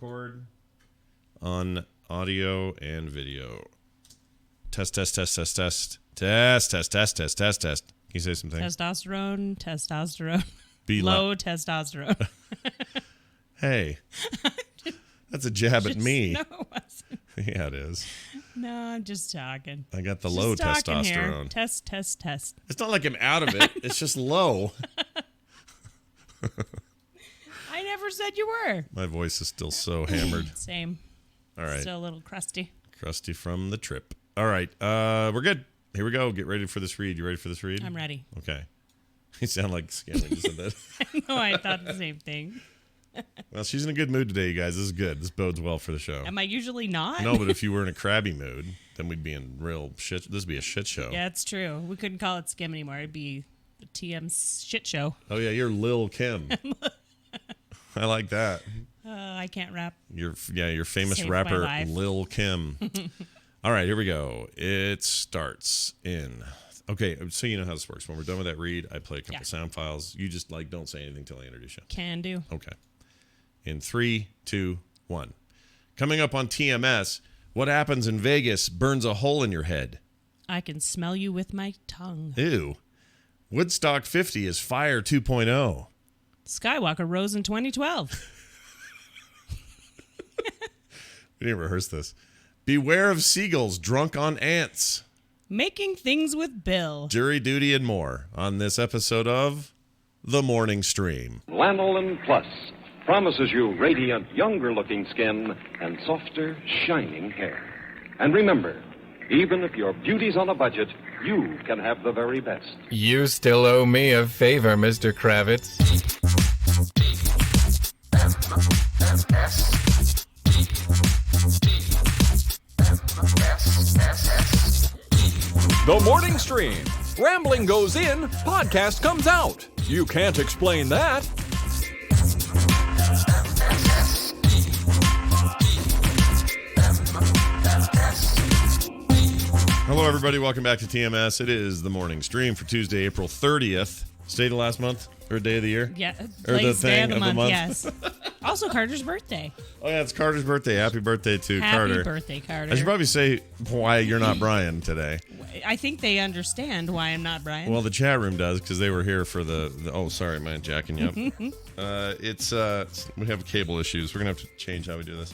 Record on audio and video. Test. Can you say something? Testosterone. Be low testosterone. Hey, that's a jab at me. No, it wasn't. Yeah, it is. No, I'm just talking. I got the low testosterone. Here. Test. It's not like I'm out of it. It's just low. I never said you were. My voice is still so hammered. Same. All right. Still a little crusty. Crusty from the trip. All right. We're good. Here we go. Get ready for this read. You ready for this read? I'm ready. Okay. You sound like Scanlon just said that. No, I thought the same thing. Well, she's in a good mood today, you guys. This is good. This bodes well for the show. Am I usually not? No, but if you were in a crabby mood, then we'd be in real shit. This would be a shit show. Yeah, it's true. We couldn't call it Skim anymore. It'd be the TM shit show. Oh, yeah, you're Lil Kim. I like that. I can't rap. Your famous Saved rapper, my life. Lil Kim. All right, here we go. It starts in... Okay, so you know how this works. When we're done with that read, I play a couple sound files. You just, don't say anything until I introduce you. Can do. Okay. In 3, 2, 1. Coming up on TMS, what happens in Vegas burns a hole in your head. I can smell you with my tongue. Ew. Woodstock 50 is Fire 2.0. Skywalker rose in 2012. We didn't rehearse this. Beware of seagulls drunk on ants. Making things with Bill. Jury duty and more on this episode of The Morning Stream. Lanolin Plus promises you radiant, younger-looking skin and softer, shining hair. And remember, even if your beauty's on a budget, you can have the very best. You still owe me a favor, Mr. Kravitz. The Morning Stream. Rambling goes in, podcast comes out. You can't explain that. Hello, everybody. Welcome back to TMS. It is The Morning Stream for Tuesday, April 30th. State of last month? Or day of the year? Yeah, Or the Blaze Day thing of the month, yes. Also, Carter's birthday. Oh, yeah, it's Carter's birthday. Happy birthday to Happy Carter. Happy birthday, Carter. I should probably say why you're not Brian today. I think they understand why I'm not Brian. Well, the chat room does because they were here for the oh, sorry, am I jacking you up? We have cable issues. We're going to have to change how we do this.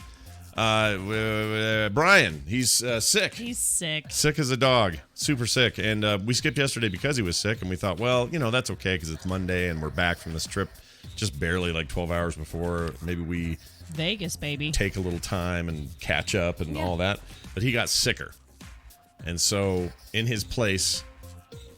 Brian, he's sick. He's sick. Sick as a dog. Super sick. And we skipped yesterday because he was sick, and we thought, well, that's okay because it's Monday and we're back from this trip just barely 12 hours before. Maybe we... Vegas, baby. Take a little time and catch up and all that. But he got sicker. And so, in his place,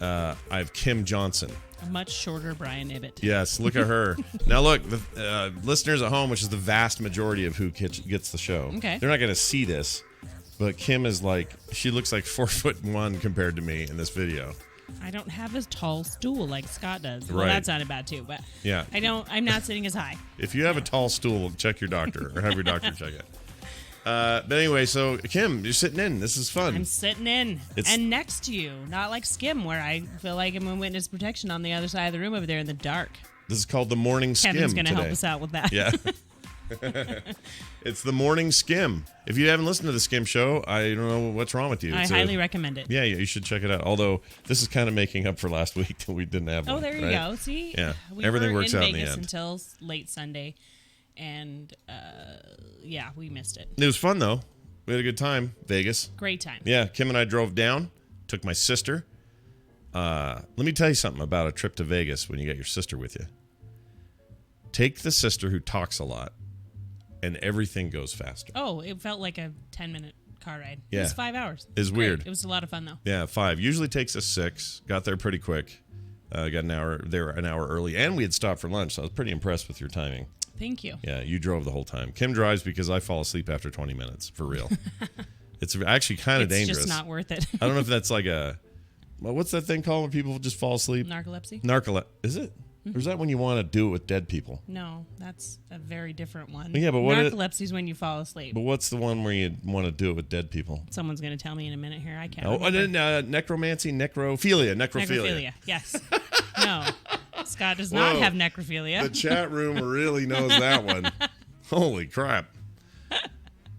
I have Kim Johnson. A much shorter Brian Ibbett. Yes, look at her. Now, look, the listeners at home, which is the vast majority of who gets the show, they're not going to see this, but Kim is she looks like 4'1" compared to me in this video. I don't have a tall stool like Scott does. Well, right. That sounded bad too, but yeah. I'm not sitting as high. If you have a tall stool, check your doctor or have your doctor check it. But anyway, so Kim, you're sitting in. This is fun. I'm sitting in and next to you, not like Skim, where I feel like I'm in witness protection on the other side of the room over there in the dark. This is called the Morning Skim. Kevin's going to today. help us out with that. Yeah. It's the Morning Skim. If you haven't listened to the Skim show, I don't know what's wrong with you. I highly recommend it. Yeah, you should check it out. Although this is kind of making up for last week that we didn't have one. Oh, there you go. See? Yeah. We Everything were works in out in Vegas the end. until late Sunday, and we missed it. It was fun, though. We had a good time. Vegas. Great time. Yeah, Kim and I drove down, took my sister. Let me tell you something about a trip to Vegas when you get your sister with you. Take the sister who talks a lot, and everything goes faster. Oh, it felt like a 10-minute car ride. Yeah. It was 5 hours. It's weird. It was a lot of fun, though. Yeah, 5. Usually takes us 6. Got there pretty quick. Got an hour early, and we had stopped for lunch, so I was pretty impressed with your timing. Thank you. Yeah, you drove the whole time. Kim drives because I fall asleep after 20 minutes, for real. It's actually kind of dangerous. It's just not worth it. I don't know if that's what's that thing called when people just fall asleep? Narcolepsy. Is it? Or is that when you want to do it with dead people? No, that's a very different one. Yeah, but narcolepsy is when you fall asleep. But what's the one where you want to do it with dead people? Someone's going to tell me in a minute here. I can't. Necromancy, necrophilia. Necrophilia. Yes. No. Scott does not have necrophilia. The chat room really knows that one. Holy crap.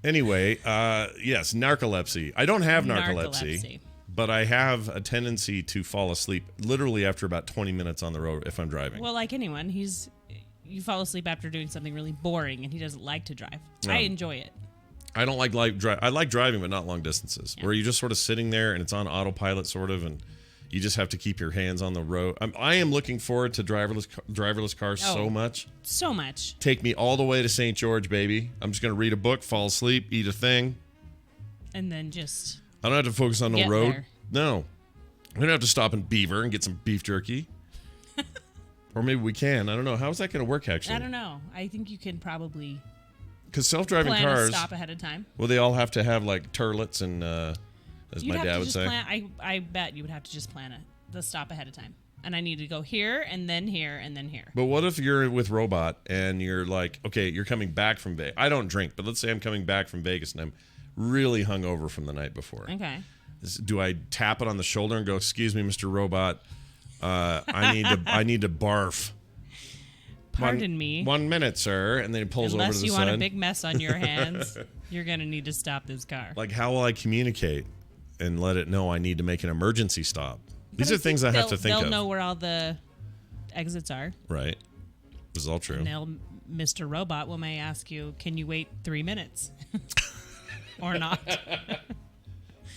Anyway, yes, narcolepsy. I don't have narcolepsy, but I have a tendency to fall asleep literally after about 20 minutes on the road if I'm driving. Well, like anyone, you fall asleep after doing something really boring, and he doesn't like to drive. I enjoy it. I don't like I like driving, but not long distances, where you're just sort of sitting there and it's on autopilot, sort of, and you just have to keep your hands on the road. I am looking forward to driverless cars so much. So much. Take me all the way to St. George, baby. I'm just going to read a book, fall asleep, eat a thing. And then just... I don't have to focus on the road. There. No. I don't have to stop in Beaver and get some beef jerky. Or maybe we can. I don't know. How is that going to work, actually? I don't know. I think you can probably... Because self-driving plan cars... a stop ahead of time. Well, they all have to have, like, turlets and... as my dad would say. I bet you would have to just plan the stop ahead of time. And I need to go here, and then here, and then here. But what if you're with Robot, and you're like, okay, you're coming back from Vegas. I don't drink, but let's say I'm coming back from Vegas, and I'm really hungover from the night before. Okay. Do I tap it on the shoulder and go, excuse me, Mr. Robot, I need to barf. Pardon me. 1 minute, sir. And then he pulls over to the side. Unless you want a big mess on your hands, you're going to need to stop this car. Like, how will I communicate and let it know I need to make an emergency stop? These are things I have to think of. They'll know where all the exits are. Right. This is all true. And Mr. Robot may ask you, can you wait 3 minutes? Or not.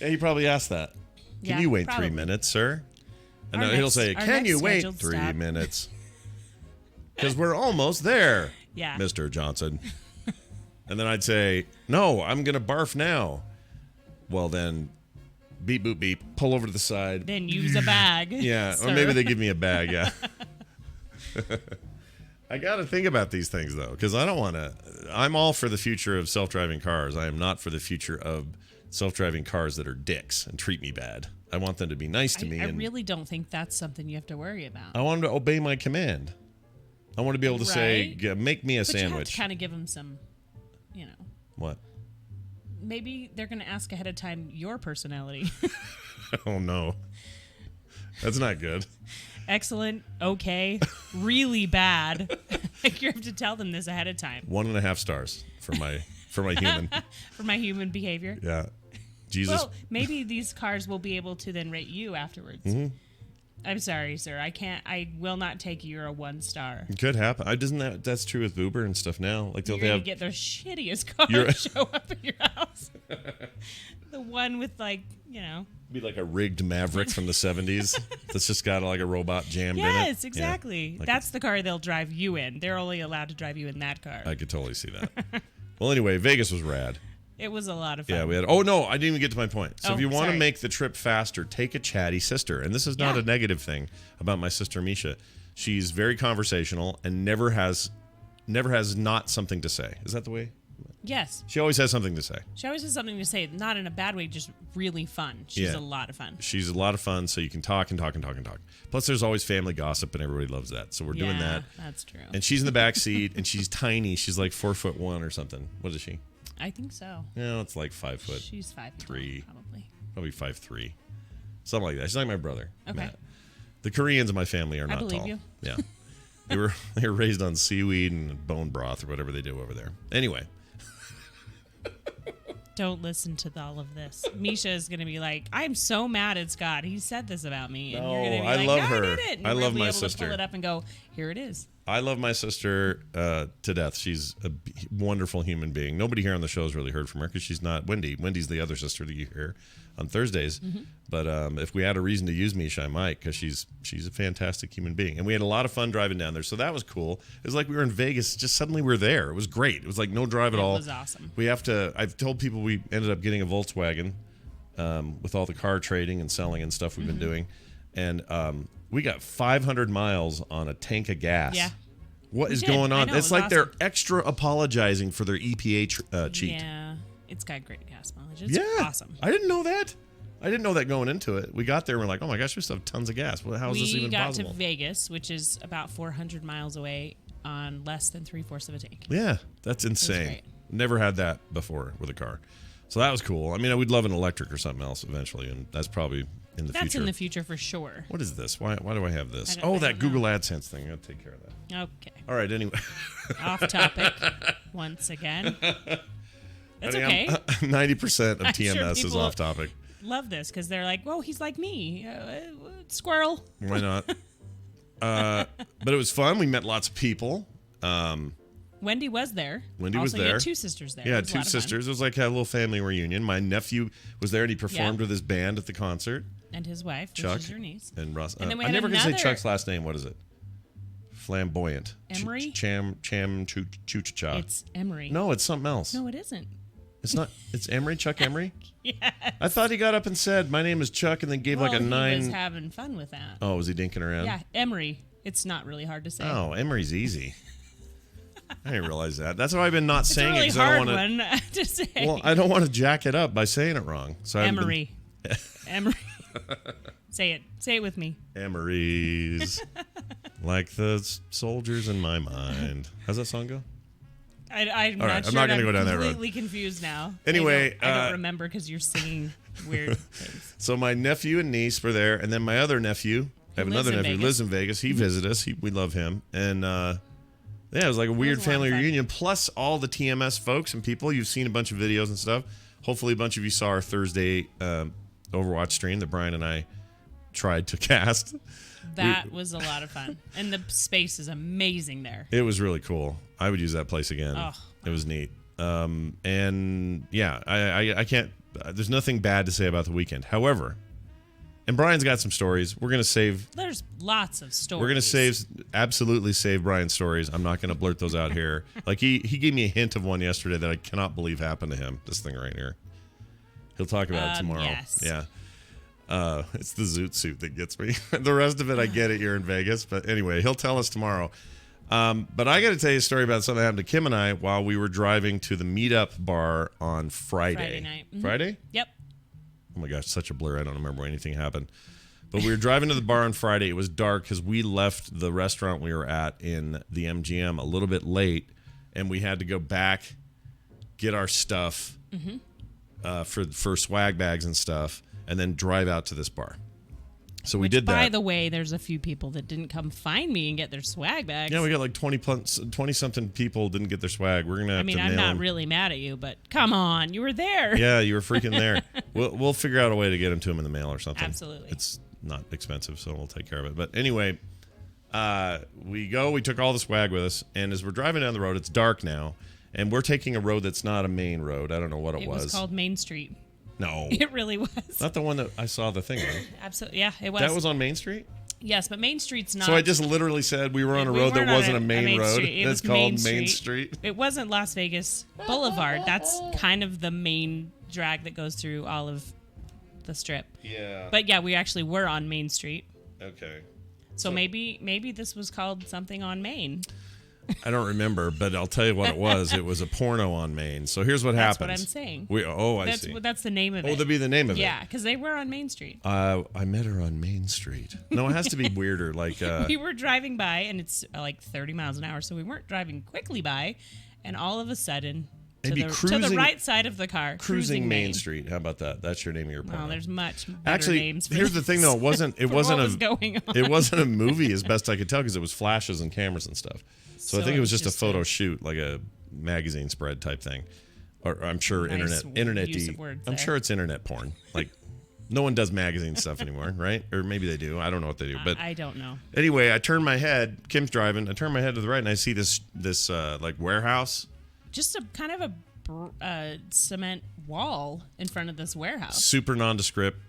Yeah, he probably asked that. Can you wait probably. 3 minutes, sir? And he'll say, can you wait 3 minutes? Because we're almost there, Mr. Johnson. And then I'd say, no, I'm going to barf now. Well, then, beep, boop, beep, pull over to the side. Then use a bag. Yeah, sir. Or maybe they give me a bag, yeah. I got to think about these things, though, because I don't want to. I'm all for the future of self-driving cars. I am not for the future of self-driving cars that are dicks and treat me bad. I want them to be nice to me. I really don't think that's something you have to worry about. I want them to obey my command. I want to be able to say, make me a sandwich. You have to kind of give them some, What? Maybe they're going to ask ahead of time your personality. Oh, no. That's not good. Excellent, okay, really bad. Like you have to tell them this ahead of time. 1.5 stars for my human. For my human behavior. Yeah. Jesus. Well, maybe these cars will be able to then rate you afterwards. Mm-hmm. I'm sorry, sir. I will not take you a 1 star. It could happen. That's true with Uber and stuff now. Like You're going to get the shittiest car show up at your house. The one with be like a rigged Maverick from the 70s that's just got like a robot jammed in it. Yes, exactly. Yeah. That's the car they'll drive you in. They're only allowed to drive you in that car. I could totally see that. Well, anyway, Vegas was rad. It was a lot of fun. Yeah, we had. Oh no, I didn't even get to my point. So if you want to sorry. make the trip faster, take a chatty sister. And this is not a negative thing about my sister Misha. She's very conversational and never has not something to say. Is that the way? Yes. She always has something to say. She always has something to say, not in a bad way, just really fun. She's a lot of fun. She's a lot of fun, so you can talk and talk and talk and talk. Plus, there's always family gossip, and everybody loves that. So we're doing that. That's true. And she's in the back seat, and she's tiny. She's like 4'1" or something. What is she? I think so. Yeah, it's like 5 foot. She's 5'3", probably 5'3", something like that. She's like my brother. Okay. Matt. The Koreans in my family are not tall. I believe you. Yeah, they were raised on seaweed and bone broth or whatever they do over there. Anyway. Don't listen to all of this. Misha is going to be like, I'm so mad at Scott. He said this about me. And you're going to be I love her. I did it. I love my able sister. To pull it up and go, here it is. I love my sister to death. She's a wonderful human being. Nobody here on the show has really heard from her because she's not Wendy. Wendy's the other sister that you hear on Thursdays. Mm-hmm. But if we had a reason to use Misha, I might, because she's a fantastic human being. And we had a lot of fun driving down there, so that was cool. It was like we were in Vegas. Just suddenly we were there. It was great. It was like no drive at all. It was awesome. I've told people we ended up getting a Volkswagen with all the car trading and selling and stuff we've been doing. And we got 500 miles on a tank of gas. Yeah. What is going on? Know, it's like awesome. They're extra apologizing for their EPA cheat. Yeah. It's got great gas mileage. It's awesome. I didn't know that. I didn't know that going into it. We got there and we're like, oh my gosh, we still have tons of gas. Well, how is this even possible? We got to Vegas, which is about 400 miles away, on less than 3/4 of a tank. Yeah, that's insane. Never had that before with a car. So that was cool. I mean, we'd love an electric or something else eventually, and that's probably in the future. That's in the future for sure. What is this? Why do I have this? I that Google AdSense thing. I'll take care of that. Okay. All right, anyway. Off topic once again. That's okay. 90% of I'm sure TMS is people off topic. Love this because they're like, "Whoa, he's like me, squirrel." Why not? But it was fun. We met lots of people. Wendy was there. Wendy was also, there. You had two sisters there. Yeah, It was a two lot of fun. sisters. It was like a little family reunion. My nephew was there and he performed with his band at the concert. And his wife, Chuck, which is your niece. And Russ. And then we I had never can say another- Chuck's last name. What is it? Flamboyant. Emery? Cha. It's Emery. No, it's something else. No, it isn't. It's not. It's Emery. Chuck Emery. Yes. I thought he got up and said, "My name is Chuck," and then gave like a 9. He was having fun with that. Oh, was he dinking around? Yeah, Emery. It's not really hard to say. Oh, Emery's easy. I didn't realize that. That's why I've been not it's a saying really it. I hard don't one to say. Well, I don't want to jack it up by saying it wrong. So Emery. Emery. Say it. Say it with me. Emery's like the soldiers in my mind. How's that song go? I'm All right, not I'm sure. not gonna go down that road. Completely confused now. Anyway, I don't remember because you're singing weird things. So my nephew and niece were there, and then my other nephew, I have another nephew who lives in Vegas. He visited us. We love him, and yeah, it was like a weird family reunion. Plus all the TMS folks and people. You've seen a bunch of videos and stuff. Hopefully, a bunch of you saw our Thursday Overwatch stream that Brian and I tried to cast. That was a lot of fun, and the space is amazing there. It was really cool. I would use that place again. Oh. It was neat. And yeah, I can't. There's nothing bad to say about the weekend. However, and Brian's got some stories. We're gonna save. There's lots of stories. We're gonna absolutely save Brian's stories. I'm not gonna blurt those out here. Like he gave me a hint of one yesterday that I cannot believe happened to him. This thing right here. He'll talk about it tomorrow. Yes. Yeah. It's the zoot suit that gets me. The rest of it I get it here in Vegas. But anyway, he'll tell us tomorrow. But I got to tell you a story about something that happened to Kim and I while we were driving to the meetup bar on Friday. Friday night. Mm-hmm. Friday? Yep. Oh my gosh, such a blur. I don't remember when anything happened. But we were driving to the bar on Friday. It was dark because we left the restaurant we were at in the MGM a little bit late, and we had to go back, get our stuff for swag bags and stuff, and then drive out to this bar. So we did that. By the way, there's a few people that didn't come find me and get their swag bags. Yeah, we got like 20-something people didn't get their swag. We're going to have to nail I'm not them. really mad at you, but come on, you were there. Yeah, you were freaking there. We'll figure out a way to get them to them in the mail or something. Absolutely. It's not expensive, so we'll take care of it. But anyway, we took all the swag with us, and as we're driving down the road, it's dark now, and we're taking a road that's not a main road. I don't know what it was. It was called Main Street. No. It really was. Not the one that I saw the thing on. Absolutely. Yeah, it was. That was on Main Street? Yes, but Main Street's not. So I just literally said we were on a We road that weren't on wasn't a main road. street. It It's was called Main Street. It wasn't Las Vegas Boulevard. That's kind of the main drag that goes through all of the strip. Yeah. But yeah, we actually were on Main Street. Okay. So maybe this was called something on Main. I don't remember, but I'll tell you what it was. It was a porno on Main. So here's what That's happens. what I'm saying. I see. That's the name of it. Oh, that'd be the name of it. Yeah, because they were on Main Street. I met her on Main Street. No, it has to be weirder. Like We were driving by, and it's like 30 miles an hour, so we weren't driving quickly by, and all of a sudden, to Maybe the right side of the car, cruising Main Street. How about that? That's your name of your porno. Well, there's much better Actually, names for here's the this. thing though. It wasn't For what was going on. It wasn't a movie as best I could tell because it was flashes and cameras and stuff. So I think it was just a photo shoot, like a magazine spread type thing. Or I'm sure Nice internet. use of words I'm there. sure it's internet porn. Like no one does magazine stuff anymore, right? Or maybe they do. I don't know what they do. But I don't know. anyway, I turn my head. Kim's driving. I turn my head to the right, and I see this like warehouse. Just a kind of a cement wall in front of this warehouse. Super nondescript.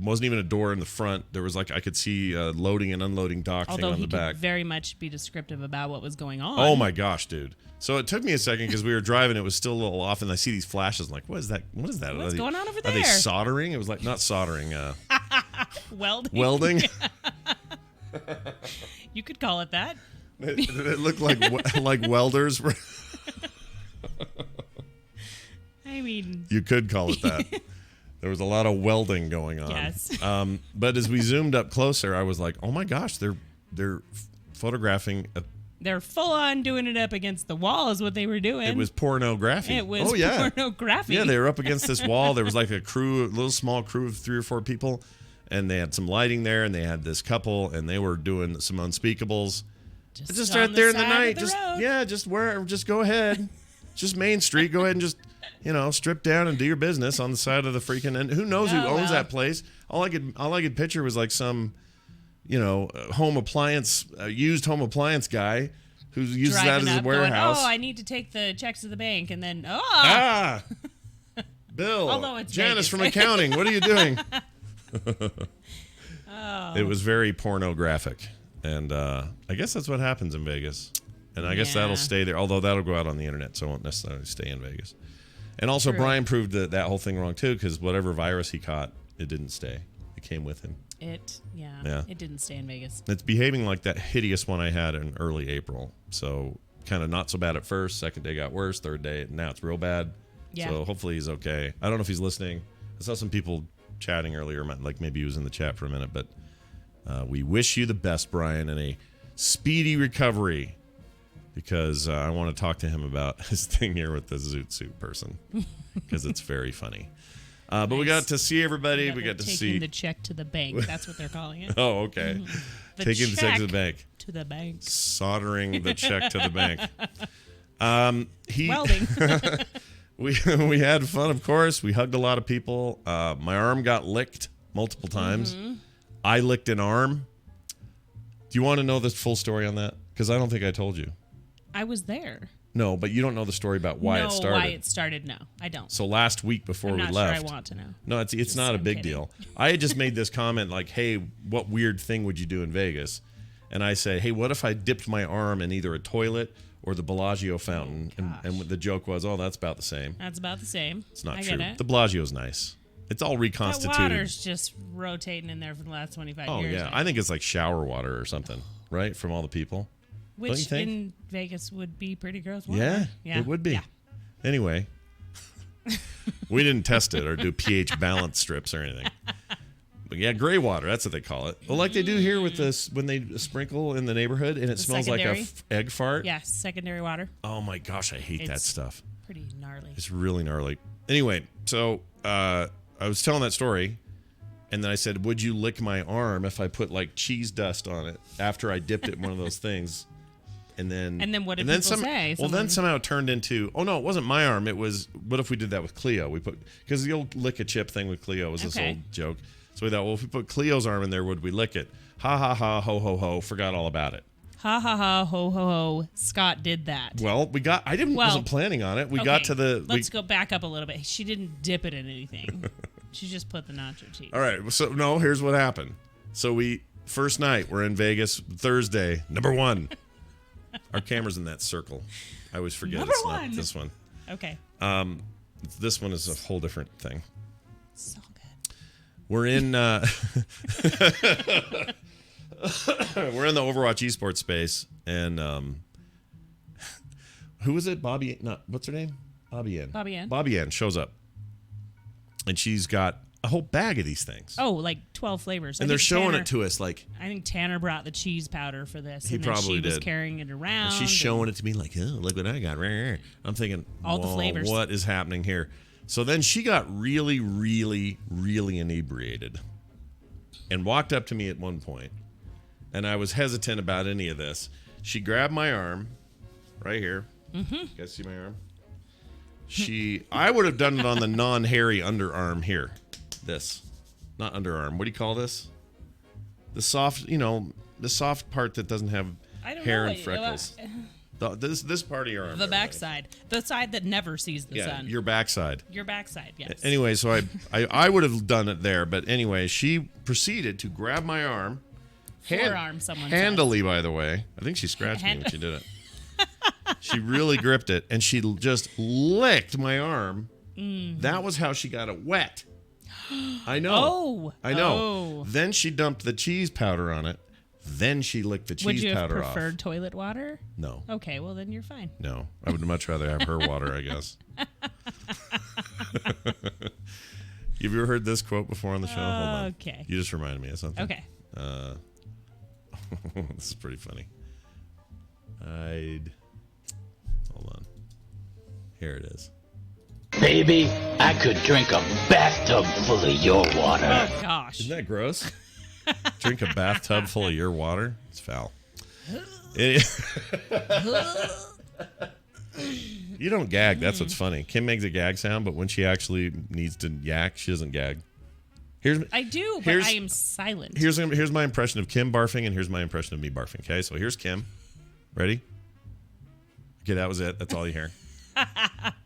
Wasn't even a door in the front. There was like I could see a loading and unloading dock thing Although on he the back. could very much be descriptive about what was going on. Oh my gosh, dude! So it took me a second because we were driving. It was still a little off, and I see these flashes. I'm like, what is that? What is that? What's going on over Are they there? soldering? It was like not soldering. Welding. Welding. You could call it that. It looked like welders. I mean, You could call it that. There was a lot of welding going on. Yes. But as we zoomed up closer, I was like, oh my gosh, they're photographing. they're full on doing it up against the wall is what they were doing. It was pornography. It was oh, yeah. pornography. Yeah, they were up against this wall. There was like a little small crew of 3 or 4 people, and they had some lighting there, and they had this couple, and they were doing some unspeakables. Just on right there in the side night. of the road. Just go ahead. Just Main Street. Go ahead and just, strip down and do your business on the side of the freaking. And who knows who owns that place? All I could picture was like some, home appliance, used home appliance guy who uses that as a warehouse. Going, I need to take the checks to the bank, and then Bill, although it's Janice Vegas. from accounting, what are you doing? It was very pornographic, and I guess that's what happens in Vegas, and I guess that'll stay there. Although that'll go out on the internet, so it won't necessarily stay in Vegas. And also, Brian proved that whole thing wrong too, because whatever virus he caught, it didn't stay. It came with him. It didn't stay in Vegas. It's behaving like that hideous one I had in early April. So kind of not so bad at first. Second day got worse. Third day, now it's real bad. Yeah. So hopefully he's okay. I don't know if he's listening. I saw some people chatting earlier, like maybe he was in the chat for a minute. But we wish you the best, Brian, and a speedy recovery, because I want to talk to him about his thing here with the zoot suit person, because it's very funny. But nice. We got to see everybody. We got to see taking the check to the bank. That's what they're calling it. Oh, okay. Mm-hmm. Taking the check to the bank. To the bank. Soldering the check to the bank. Welding. We had fun, of course. We hugged a lot of people. My arm got licked multiple times. Mm-hmm. I licked an arm. Do you want to know the full story on that? Because I don't think I told you. I was there. No, but you don't know the story about why it started. Why it started, no. I don't. So last week before we left. I'm not sure I want to know. No, it's not a big deal. I had just made this comment like, hey, what weird thing would you do in Vegas? And I said, hey, what if I dipped my arm in either a toilet or the Bellagio fountain? And the joke was, that's about the same. That's about the same. It's not true. The Bellagio's nice. It's all reconstituted. That water's just rotating in there for the last 25 years. Oh, yeah. I think it's like shower water or something, right? From all the people. Which in Vegas would be pretty gross water. Yeah, it would be. Yeah. Anyway, we didn't test it or do pH balance strips or anything. But yeah, gray water, that's what they call it. Well, like they do here with this when they sprinkle in the neighborhood and it smells like a egg fart. Yeah, secondary water. Oh my gosh, I hate that stuff. Pretty gnarly. It's really gnarly. Anyway, so I was telling that story. And then I said, would you lick my arm if I put like cheese dust on it after I dipped it in one of those things? And then what did people say? Well, then somehow it turned into, oh no, it wasn't my arm. It was, what if we did that with Cleo? Because the old lick a chip thing with Cleo was this old joke. So we thought, well, if we put Cleo's arm in there, would we lick it? Ha ha ha, ho ho ho, forgot all about it. Ha ha ha, ho ho ho, Scott did that. Well, wasn't planning on it. We got to the. Let's go back up a little bit. She didn't dip it in anything. She just put the nacho cheese. All right, so no, here's what happened. So first night, we're in Vegas, Thursday, number 1. Our camera's in that circle. I always forget it's not this one. Okay. This one is a whole different thing. So good. We're in we're in the Overwatch esports space, and who is it? What's her name? Bobby Ann. Bobby Ann shows up, and she's got a whole bag of these things. Oh, like 12 flavors. And they're showing it to us like... I think Tanner brought the cheese powder for this. He probably did. She was carrying it around. And she's showing it to me like, oh, look what I got. I'm thinking, all the flavors. What is happening here? So then she got really, really, really inebriated and walked up to me at one point, and I was hesitant about any of this. She grabbed my arm right here. Mm-hmm. You guys see my arm? I would have done it on the non-hairy underarm here. This, not underarm. What do you call this? The soft, the soft part that doesn't have hair and freckles. This part of your arm. The backside. The side that never sees the sun. Your backside. Your backside, yes. Anyway, so I would have done it there, but anyway, she proceeded to grab my arm. Forearm, someone handily, by the way. I think she scratched me when she did it. She really gripped it, and she just licked my arm. Mm. That was how she got it wet. I know. Oh. I know. Oh. Then she dumped the cheese powder on it. Then she licked the cheese powder off. Would you have preferred toilet water? No. Okay, well then you're fine. No. I would much rather have her water, I guess. Have you ever heard this quote before on the show? Hold on. Okay. You just reminded me of something. Okay. This is pretty funny. Hold on. Here it is. Baby, I could drink a bathtub full of your water. Oh, gosh. Isn't that gross? Drink a bathtub full of your water? You You don't gag. That's what's funny. Kim makes a gag sound, but when she actually needs to yak, she doesn't gag. I do, but I am silent. Here's my impression of Kim barfing, and here's my impression of me barfing. Okay, so here's Kim. Ready? Okay, that was it. That's all you hear.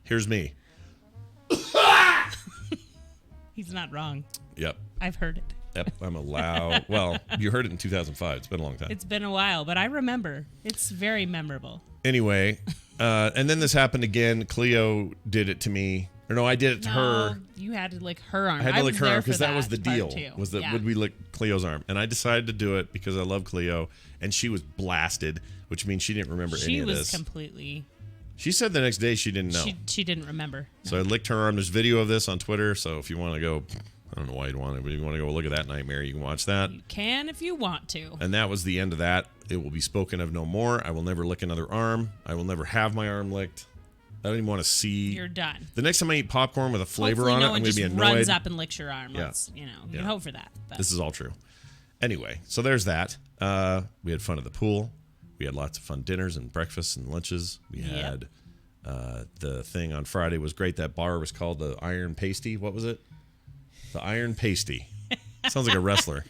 Here's me. He's not wrong. Yep. I've heard it. Yep, I'm a loud. Well, you heard it in 2005. It's been a long time. It's been a while, but I remember. It's very memorable. Anyway, and then this happened again. Cleo did it to me. Or no, I did it to her. You had to lick her arm. I had to lick her arm because that was the deal. Yeah. Would we lick Cleo's arm? And I decided to do it because I love Cleo, and she was blasted, which means she didn't remember any of this. She was completely... She said the next day she didn't know. She didn't remember. No. So I licked her arm. There's video of this on Twitter, so if you want to go... I don't know why you'd want it, but if you want to go look at that nightmare, you can watch that. You can if you want to. And that was the end of that. It will be spoken of no more. I will never lick another arm. I will never have my arm licked. I don't even want to see. You're done. The next time I eat popcorn with a flavor on it, I'm going to be annoyed. Runs up and licks your arm. Yeah. You can hope for that. But. This is all true. Anyway, so there's that. We had fun at the pool. We had lots of fun dinners and breakfasts and lunches. We had the thing on Friday was great. That bar was called the Iron Pasty. What was it? The Iron Pasty. Sounds like a wrestler.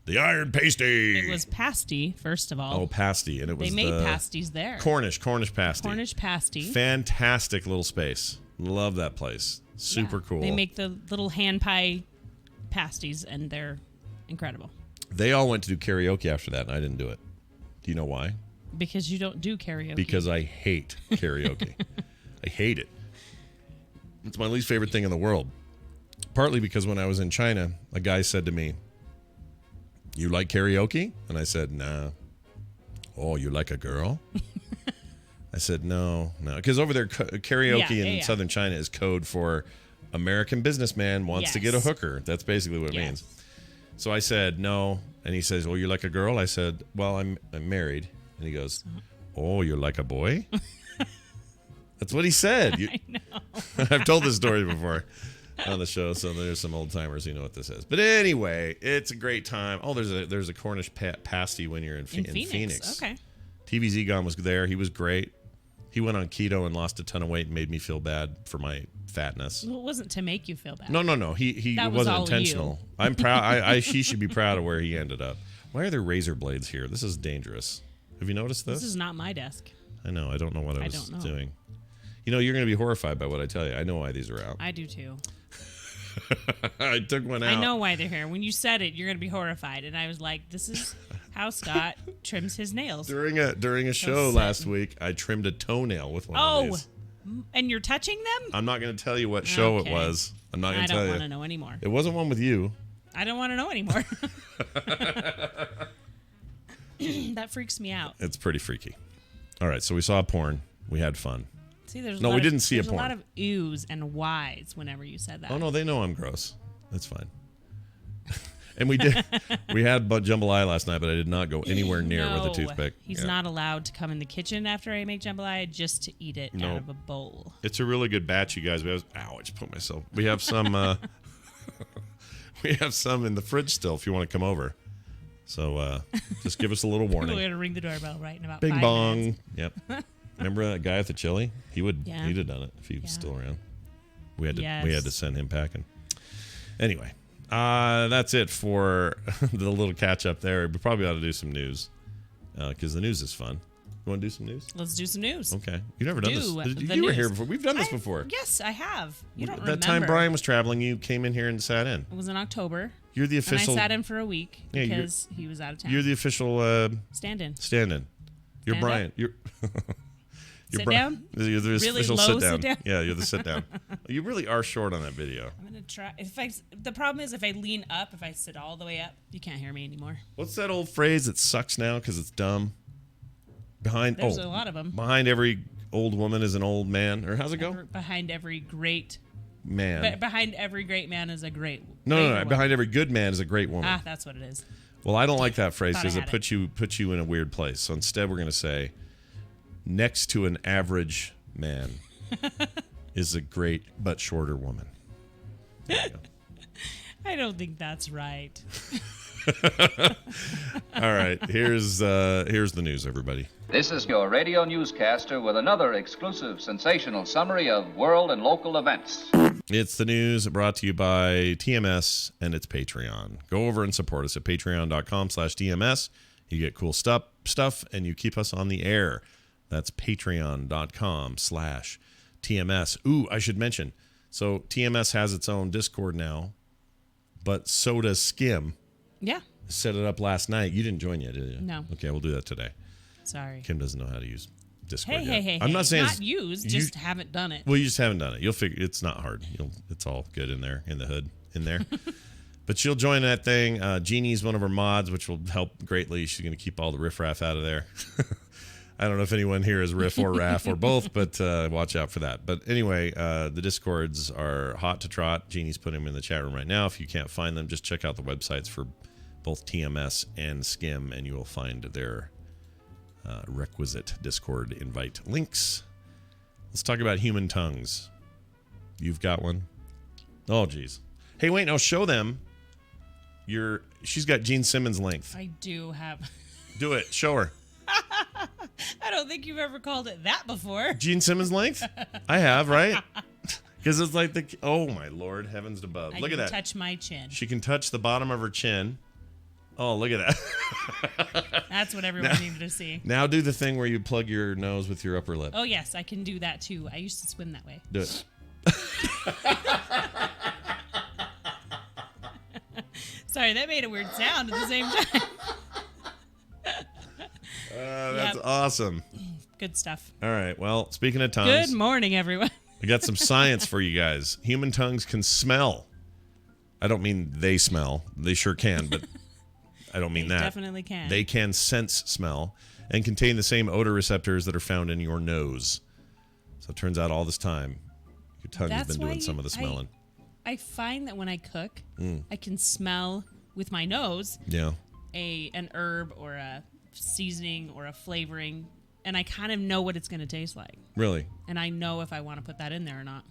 The Iron Pasty. It was pasty, first of all. Oh, pasty. And it was They made pasties there. Cornish pasty. Cornish pasty. Fantastic little space. Love that place. Super cool. They make the little hand pie pasties, and they're incredible. They all went to do karaoke after that, and I didn't do it. Do you know why? Because you don't do karaoke. Because I hate karaoke. I hate it. It's my least favorite thing in the world. Partly because when I was in China, a guy said to me, "You like karaoke?" And I said, "Nah." "Oh, you like a girl?" I said, no. Because over there, karaoke in southern China is code for American businessman wants to get a hooker. That's basically what it means. So I said, no. And he says, "Oh, you like a girl?" I said, "Well, I'm married." And he goes, "Oh, you're like a boy?" That's what he said. I know. I've told this story before on the show, so there's some old timers who know what this is. But anyway, it's a great time. Oh, there's a Cornish pasty when you're in Phoenix. Okay. TVZ Gone was there. He was great. He went on keto and lost a ton of weight and made me feel bad for my fatness. Well, it wasn't to make you feel bad. No. He that wasn't was intentional. You. I'm proud. He should be proud of where he ended up. Why are there razor blades here? This is dangerous. Have you noticed this? This is not my desk. I know. I don't know what I was doing. You know, you're going to be horrified by what I tell you. I know why these are out. I do too. I took one out. I know why they're here. When you said it, you're going to be horrified. And I was like, this is how Scott trims his nails. During a show last week, I trimmed a toenail with one of these. And you're touching them? I'm not going to tell you what show it was. I'm not going to tell you. I don't want to know anymore. It wasn't one with you. I don't want to know anymore. That freaks me out. It's pretty freaky. All right, so we saw porn. We had fun. See, there's we didn't see a porn. There's a lot of oohs and whys whenever you said that. Oh, no, they know I'm gross. That's fine. And we did. We had jambalaya last night, but I did not go anywhere near with a toothpick. He's not allowed to come in the kitchen after I make jambalaya just to eat it out of a bowl. It's a really good batch, you guys. I just put myself. We have some. We have some in the fridge still. If you want to come over, so just give us a little warning. We're gonna ring the doorbell right in about Bing 5 bong. minutes. Yep. Remember that guy at the chili? He'd have done it if he was still around. We had to send him packing. Anyway, that's it for the little catch up there. We probably ought to do some news because the news is fun. You want to do some news? Let's do some news. Okay. You've never done this. You were here before. We've done this before. Yes, I have. You don't that remember. That time Brian was traveling, you came in here and sat in. It was in October. You're the official. And I sat in for a week because he was out of town. You're the official stand-in. You're Brian. You're sit down? You're the really official low sit down. Yeah, you're the sit down. You really are short on that video. I'm gonna try. The problem is if I lean up, if I sit all the way up, you can't hear me anymore. What's that old phrase that sucks now because it's dumb? There's a lot of them. Behind every old woman is an old man, or how's it go? Behind every great man. But behind every great man is a great. No. Behind every good man is a great woman. Ah, that's what it is. Well, I don't like that phrase because it puts you in a weird place. So instead, we're going to say, next to an average man is a great but shorter woman. There you go. I don't think that's right. All right, here's the news, everybody. This is your radio newscaster with another exclusive sensational summary of world and local events. It's the news brought to you by TMS and its Patreon. Go over and support us at patreon.com/TMS. You get cool stuff, and you keep us on the air. That's patreon.com/TMS. Ooh, I should mention. So TMS has its own Discord now, but so does Skim. Yeah. Set it up last night. You didn't join yet, did you? No. Okay, we'll do that today. Sorry. Kim doesn't know how to use Discord yet. Hey. I'm not saying not use, just haven't done it. Well, you just haven't done it. You'll figure it's not hard. It's all good in there, in the hood, in there. But she'll join that thing. Jeannie's one of her mods, which will help greatly. She's going to keep all the riffraff out of there. I don't know if anyone here is riff or raff or both, but watch out for that. But anyway, the Discords are hot to trot. Jeannie's putting them in the chat room right now. If you can't find them, just check out the websites for both TMS and Skim, and you will find their requisite Discord invite links. Let's talk about human tongues. You've got one? Oh, geez. Hey, wait, no, show them. She's got Gene Simmons' length. I do have. Do it. Show her. I don't think you've ever called it that before. Gene Simmons' length? I have, right? Because it's like oh, my Lord, heavens above. Look at that. Touch my chin. She can touch the bottom of her chin. Oh, look at that. That's what everyone needed to see. Now do the thing where you plug your nose with your upper lip. Oh, yes, I can do that, too. I used to swim that way. Do it. Sorry, that made a weird sound at the same time. That's awesome. Good stuff. All right, well, speaking of tongues. Good morning, everyone. I got some science for you guys. Human tongues can smell. I don't mean they smell. They sure can, but I don't mean that. Definitely can. They can sense smell and contain the same odor receptors that are found in your nose. So it turns out all this time, your tongue has been doing some of the smelling. I find that when I cook, I can smell with my nose an herb or a seasoning or a flavoring, and I kind of know what it's going to taste like. Really? And I know if I want to put that in there or not.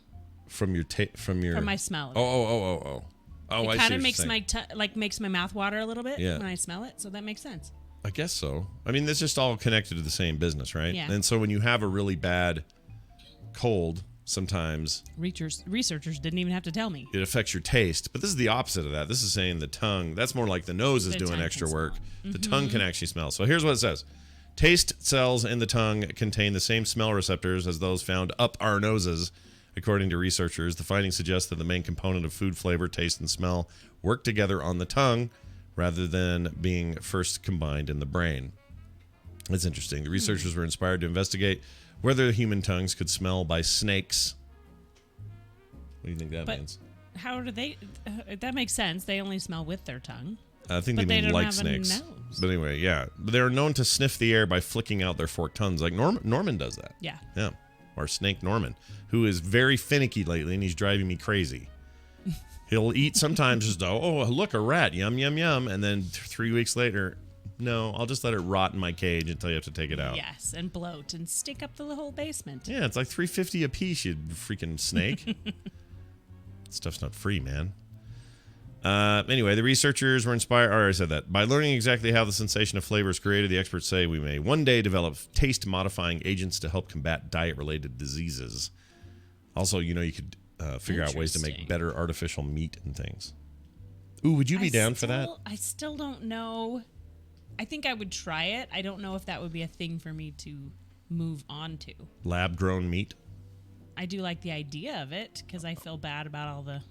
From my smell. Oh, it I see. Kind of makes makes my mouth water a little bit when I smell it, so that makes sense. I guess so. I mean, it's just all connected to the same business, right? Yeah. And so when you have a really bad cold, sometimes researchers didn't even have to tell me. It affects your taste. But this is the opposite of that. This is saying the tongue. That's more like the nose is The doing tongue extra can work. smell. The tongue can actually smell. So here's what it says. Taste cells in the tongue contain the same smell receptors as those found up our noses. According to researchers, the findings suggest that the main component of food flavor, taste, and smell work together on the tongue rather than being first combined in the brain. That's interesting. The researchers were inspired to investigate whether human tongues could smell by snakes. What do you think that means? How do they? That makes sense. They only smell with their tongue. I think But they they mean don't like have a snakes. nose. But anyway, yeah. But they're known to sniff the air by flicking out their forked tongues. Like Norman does that. Yeah. Yeah. Our snake Norman, who is very finicky lately, and he's driving me crazy. He'll eat sometimes just, oh, look, a rat, yum, yum, yum. And then 3 weeks later, no, I'll just let it rot in my cage until you have to take it out. Yes, and bloat and stink up the whole basement. Yeah, it's like $3.50 a piece, you freaking snake. Stuff's not free, man. Anyway, the researchers were inspired, or I said that. By learning exactly how the sensation of flavor is created, the experts say we may one day develop taste-modifying agents to help combat diet-related diseases. Also, you could figure out ways to make better artificial meat and things. Ooh, would you be down for that? I still don't know. I think I would try it. I don't know if that would be a thing for me to move on to. Lab-grown meat? I do like the idea of it because I feel bad about all the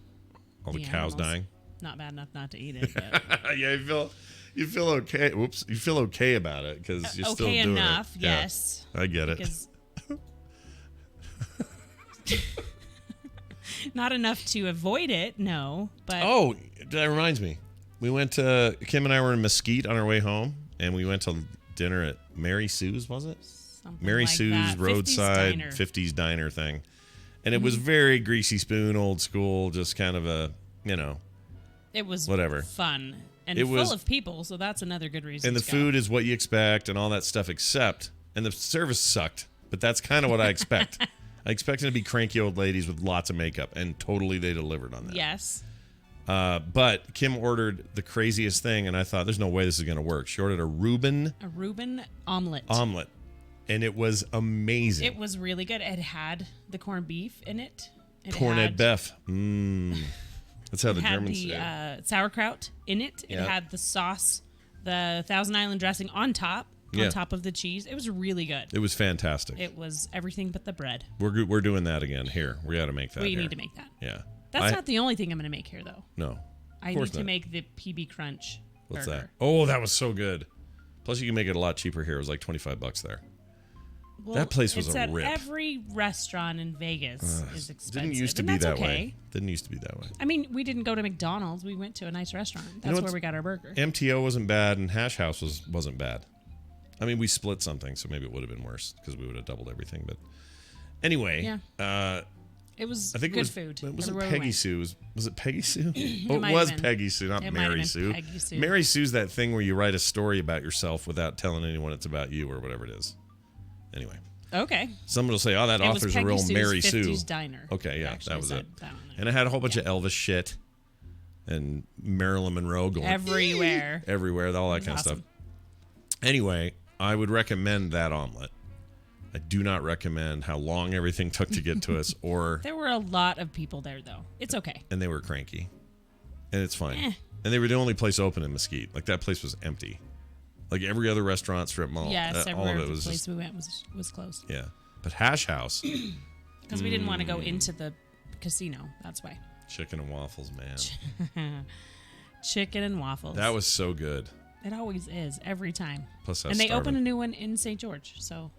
cows animals. dying? Not bad enough not to eat it. But. Yeah, you feel okay. Whoops, you feel okay about it because you're still doing enough, it. Yeah, yes. I get it. Not enough to avoid it, no. But that reminds me. Kim and I were in Mesquite on our way home, and we went to dinner at Mary Sue's, was it? Something Mary like Sue's that. roadside 50s 50s diner thing. And it was very greasy spoon, old school, just kind of a, it was whatever. Fun and It full was- of people, so that's another good reason. And the to go. food is what you expect and all that stuff, and the service sucked. But that's kind of what I expect. I expect them to be cranky old ladies with lots of makeup, and totally they delivered on that. Yes. But Kim ordered the craziest thing, and I thought, there's no way this is going to work. She ordered a Reuben omelet. And it was amazing. It was really good. It had the corned beef in it. Corned beef. That's how the Germans say it. It had the sauerkraut in it. It had the sauce, the Thousand Island dressing on top of the cheese. It was really good. It was fantastic. It was everything but the bread. We're doing that again here. We got to make that. We need to make that. Yeah. That's not the only thing I'm going to make here, though. No. I need to make the PB Crunch. What's burger. that? Oh, that was so good. Plus, you can make it a lot cheaper here. It was like $25 there. Well, that place was it's a at rip. Every restaurant in Vegas is expensive. Didn't used to be that way. Didn't used to be that way. I mean, we didn't go to McDonald's. We went to a nice restaurant. That's where we got our burger. MTO wasn't bad, and Hash House wasn't bad. I mean, we split something, so maybe it would have been worse because we would have doubled everything. But anyway, it was I think good it was, food. It wasn't Peggy Sue. Was it Peggy Sue? It was Peggy Sue, not it Mary Sue. Peggy Sue. Mary Sue's that thing where you write a story about yourself without telling anyone it's about you or whatever it is. Anyway. Okay. Someone will say, "Oh, that author's a real Mary Sue." 50s Diner. Okay, yeah, that was it. That and it had a whole bunch of Elvis shit and Marilyn Monroe going everywhere, all that kind of stuff. Anyway, I would recommend that omelet. I do not recommend how long everything took to get to us, or there were a lot of people there though. It's okay, and they were cranky, and it's fine. And they were the only place open in Mesquite. Like that place was empty. Like every other restaurant, strip mall, yes, all of it was place just, we went was closed. Yeah, but Hash House, because we didn't want to go into the casino. That's why. Chicken and waffles, man. Chicken and waffles. That was so good. It always is every time. Plus, and they opened a new one in St. George, so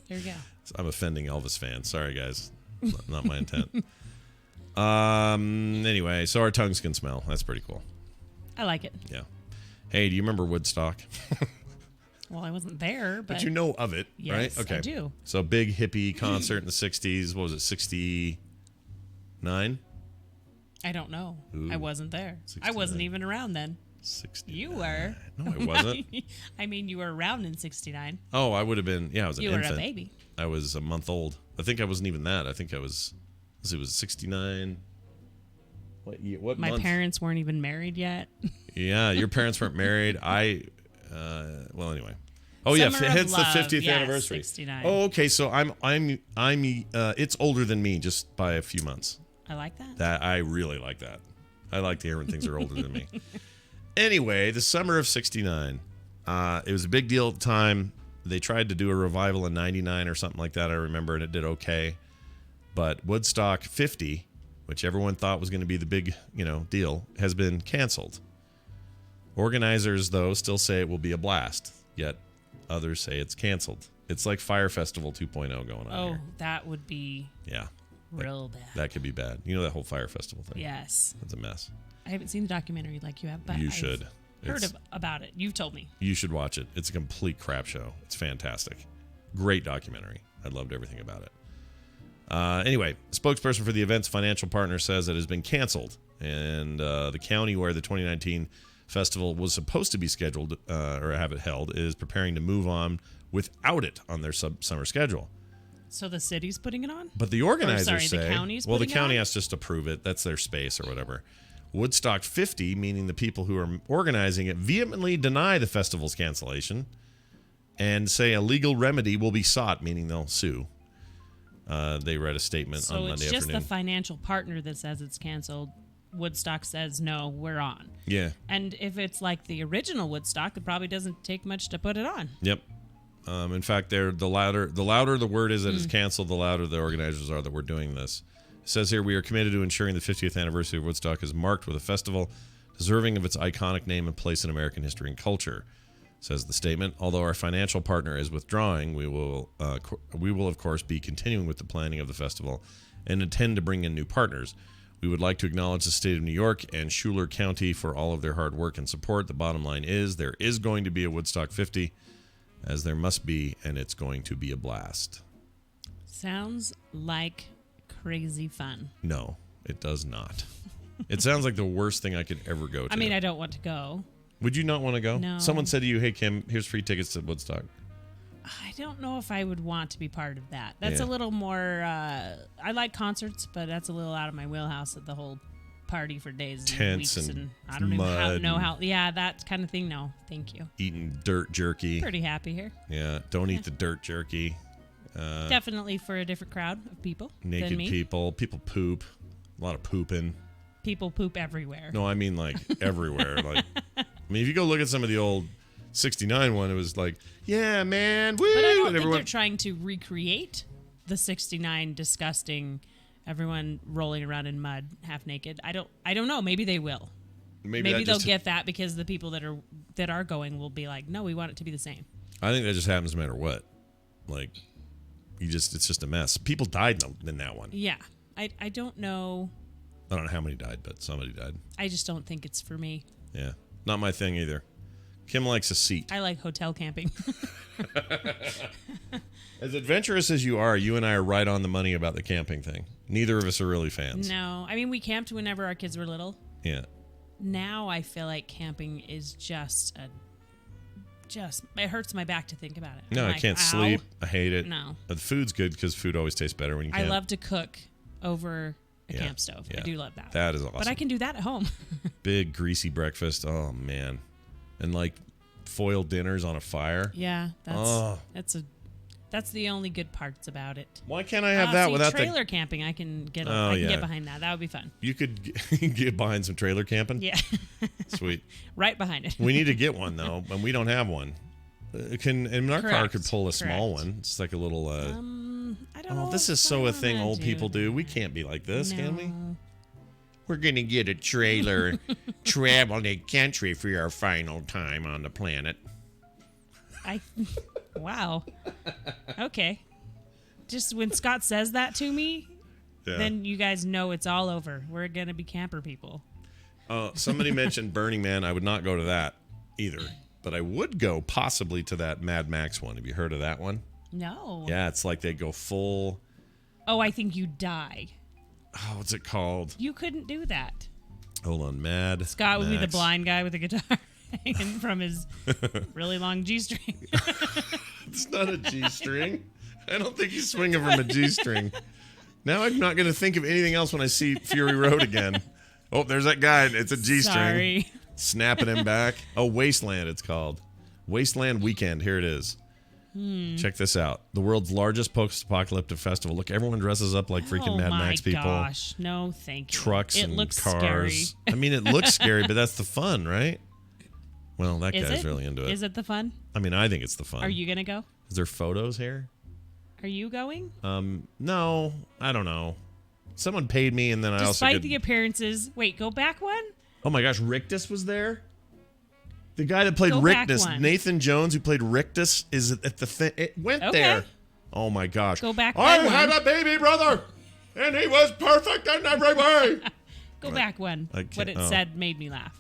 there you go. I'm offending Elvis fans. Sorry, guys. Not my intent. Anyway, so our tongues can smell. That's pretty cool. I like it. Yeah. Hey, do you remember Woodstock? Well, I wasn't there, but you know of it, yes, right? Okay. I do. So big hippie concert in the 60s. What was it, 69? I don't know. Ooh, I wasn't there. 69. I wasn't even around then. 69. You were. No, I wasn't. I mean, you were around in 69. Oh, I would have been. Yeah, I was an infant. You were a baby. I was a month old. I think I wasn't even that. I think I was. It was 69. What year? What month? My parents weren't even married yet. Yeah, your parents weren't married. Well, anyway. Oh yeah, it's the 50th anniversary. 69. Oh, okay. So I'm. It's older than me just by a few months. I like that. That I really like that. I like to hear when things are older than me. Anyway, the summer of '69. It was a big deal at the time. They tried to do a revival in '99 or something like that. I remember, and it did okay. But Woodstock 50, which everyone thought was going to be the big, deal, has been canceled. Organizers, though, still say it will be a blast. Yet others say it's canceled. It's like Fire Festival 2.0 going on here. That would be real bad. That could be bad. You know that whole Fire Festival thing? Yes. It's a mess. I haven't seen the documentary like you have, but you should. Heard about it. You've told me. You should watch it. It's a complete crap show. It's fantastic. Great documentary. I loved everything about it. Anyway, spokesperson for the event's financial partner says it has been canceled, and the county where the 2019 festival was supposed to be scheduled or have it held is preparing to move on without it on their summer schedule. So the city's putting it on? But the organizers say, the county's the putting county it on? has just to approve it. That's their space or whatever. Woodstock 50, meaning the people who are organizing it, vehemently deny the festival's cancellation and say a legal remedy will be sought, meaning they'll sue. They read a statement on Monday afternoon. So it's just the financial partner that says it's canceled. Woodstock says, no, we're on. Yeah. And if it's like the original Woodstock, it probably doesn't take much to put it on. Yep. In fact, the louder the word is that it's canceled, the louder the organizers are that we're doing this. It says here, we are committed to ensuring the 50th anniversary of Woodstock is marked with a festival deserving of its iconic name and place in American history and culture, says the statement. Although our financial partner is withdrawing, we will of course be continuing with the planning of the festival and intend to bring in new partners. We would like to acknowledge the state of New York and Schuyler County for all of their hard work and support. The bottom line is there is going to be a Woodstock 50, as there must be, and it's going to be a blast. Sounds like crazy fun. No, it does not. It sounds like the worst thing I could ever go to. I mean, I don't want to go. Would you not want to go? No. Someone said to you, hey, Kim, here's free tickets to Woodstock. I don't know if I would want to be part of that. That's a little more... I like concerts, but that's a little out of my wheelhouse, the whole party for days and Tents weeks, and and I don't mud even know how. Yeah, that kind of thing. No, thank you. Eating dirt jerky. Pretty happy here. Yeah, don't eat the dirt jerky. Definitely for a different crowd of people Naked than me. people. People poop. A lot of pooping. People poop everywhere. No, I mean like everywhere. Like, I mean, if you go look at some of the old 69 one, it was like, yeah, man, woo! But I don't and think they're trying to recreate the 69 disgusting, everyone rolling around in mud, half naked. I don't know. Maybe they will. Maybe they'll get that because the people that are going will be like, no, we want it to be the same. I think that just happens no matter what. Like, it's just a mess. People died in that one. Yeah. I don't know. I don't know how many died, but somebody died. I just don't think it's for me. Yeah. Not my thing either. Kim likes a seat. I like hotel camping. As adventurous as you are and I are right on the money about the camping thing. Neither of us are really fans. No. I mean, we camped whenever our kids were little. Yeah. Now I feel like camping is it hurts my back to think about it. No, I'm I like, can't ow. sleep. I hate it. No. The food's good because food always tastes better when you I camp. love to cook over a camp stove. Yeah. I do love that. That is awesome. But I can do that at home. Big greasy breakfast. Oh man. And like foil dinners on a fire. Yeah, that's the only good parts about it. Why can't I have that see, without trailer camping? I can get behind that. That would be fun. You could get behind some trailer camping? Yeah. Sweet. Right behind it. We need to get one though, and we don't have one. Our car could pull a small one. It's like a little I don't know. this is a thing old people do. We can't be like this, can we? We're gonna get a trailer, travel the country for our final time on the planet. Wow. Okay. Just when Scott says that to me, then you guys know it's all over. We're gonna be camper people. Somebody mentioned Burning Man. I would not go to that either, but I would go possibly to that Mad Max one. Have you heard of that one? No. Yeah, it's like they go full. Oh, I think you die. Oh, what's it called? You couldn't do that. Hold on, Mad Scott would be the Max. blind guy with a guitar hanging from his really long G-string. It's not a G-string. I don't think he's swinging from a G-string. Now I'm not going to think of anything else when I see Fury Road again. Oh, there's that guy. It's a G-string. Sorry. Snapping him back. Oh, Wasteland it's called. Wasteland Weekend. Here it is. Check this out. The world's largest post-apocalyptic festival. Look, everyone dresses up like freaking Mad Max people. Oh, my gosh. No, thank you. Trucks it and looks cars. Scary. I mean, it looks scary, but that's the fun, right? Well, that Is guy's it? really into it. Is it the fun? I mean, I think it's the fun. Are you going to go? Is there photos here? Are you going? No, I don't know. Someone paid me, and then I also Despite the appearances. Wait, go back one? Oh my gosh, Rictus was there. The guy that played Go back Rictus, one. Nathan Jones, who played Rictus, is at the thing. It went Okay. there. Oh my gosh. Go back I that had one. a baby brother, and he was perfect in every way. Go back one. I can't- What it oh. said made me laugh.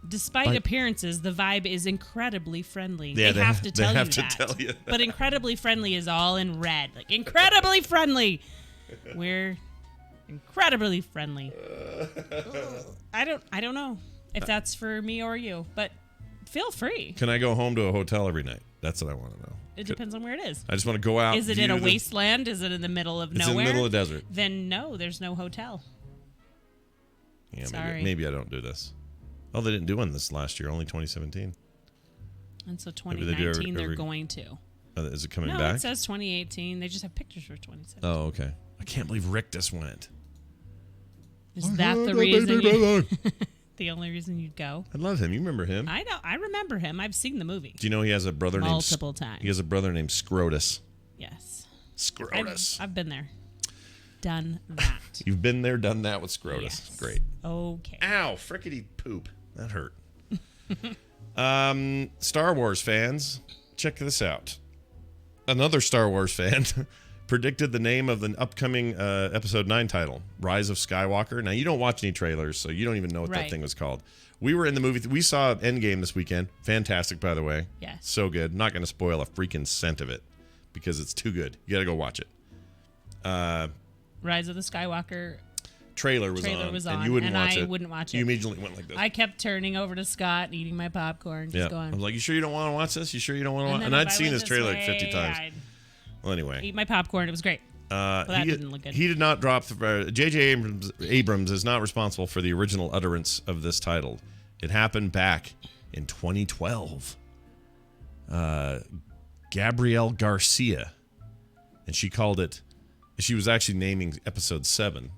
Despite appearances, the vibe is incredibly friendly. Yeah, they have to tell have you to that. tell you that. But incredibly friendly is all in red. Like incredibly friendly. We're incredibly friendly. I don't know if that's for me or you, but feel free. Can I go home to a hotel every night? That's what I want to know. It depends on where it is. I just want to go out. Is it in a view the- wasteland? Is it in the middle of It's nowhere? in the middle of the desert. Then no, there's no hotel. Yeah, Sorry. maybe I don't do this. Oh, they didn't do one this last year. Only 2017. And so Maybe they do 2019 they're every- going to. Is it coming No, back? it says 2018. They just have pictures for 2017. Oh, okay. I can't believe Rictus went. Is that the reason? The only reason you'd go? I love him. You remember him? I know. I remember him. I've seen the movie. Do you know he has a brother Multiple times. He has a brother named Scrotus. Yes. Scrotus. I've been there. Done that. You've been there, done that with Scrotus. Yes. Great. Okay. Ow, frickety poop. That hurt. Star Wars fans, check this out. Another Star Wars fan predicted the name of the upcoming Episode 9 title, Rise of Skywalker. Now, you don't watch any trailers, so you don't even know what that Right. thing was called. We were in the movie. We saw Endgame this weekend. Fantastic, by the way. Yes. So good. Not going to spoil a freaking cent of it because it's too good. You got to go watch it. Rise of the Skywalker. Trailer was on, and you wouldn't watch I it. wouldn't watch it. You immediately went like this. I kept turning over to Scott and eating my popcorn. Just going. I was like, you sure you don't want to watch this? You sure you don't want to watch? then And if I'd I seen went this trailer like way, 50 times. I'd Well, anyway. eat my popcorn. It was great. that didn't look good. He did not drop. J.J. Abrams is not responsible for the original utterance of this title. It happened back in 2012. Gabrielle Garcia, and she called it. She was actually naming Episode 7,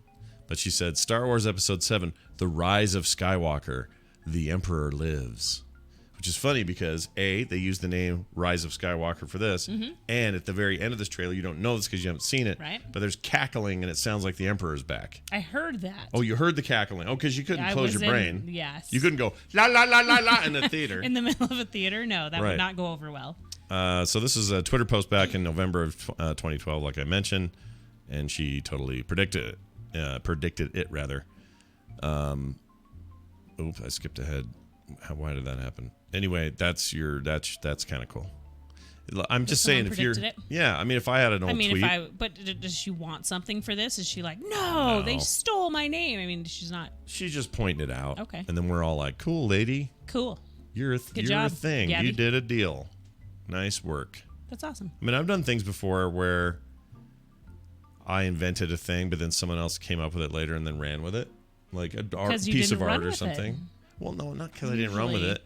but she said Star Wars Episode 7: The Rise of Skywalker. The Emperor Lives. Which is funny because, A, they used the name Rise of Skywalker for this, and at the very end of this trailer, you don't know this because you haven't seen it, right? But there's cackling, and it sounds like the Emperor's back. I heard that. Oh, you heard the cackling. Oh, because you couldn't close your brain. Yes. You couldn't go, la, la, la, la, la, in the theater. In the middle of a theater? No, that would not go over well. So this is a Twitter post back in November of 2012, like I mentioned, and she totally predicted it, rather. Oops, I skipped ahead. Why did that happen? Anyway, that's kind of cool. I'm just saying, if you're, if I had an old tweet. But does she want something for this? Is she like, no, they stole my name? I mean, she's not. She's just pointing it out. Okay. And then we're all like, cool, lady. Cool. You're a thing. Gabby. You did a deal. Nice work. That's awesome. I mean, I've done things before where I invented a thing, but then someone else came up with it later and then ran with it. Like a piece of art or something. Well, no, not because I didn't run with it.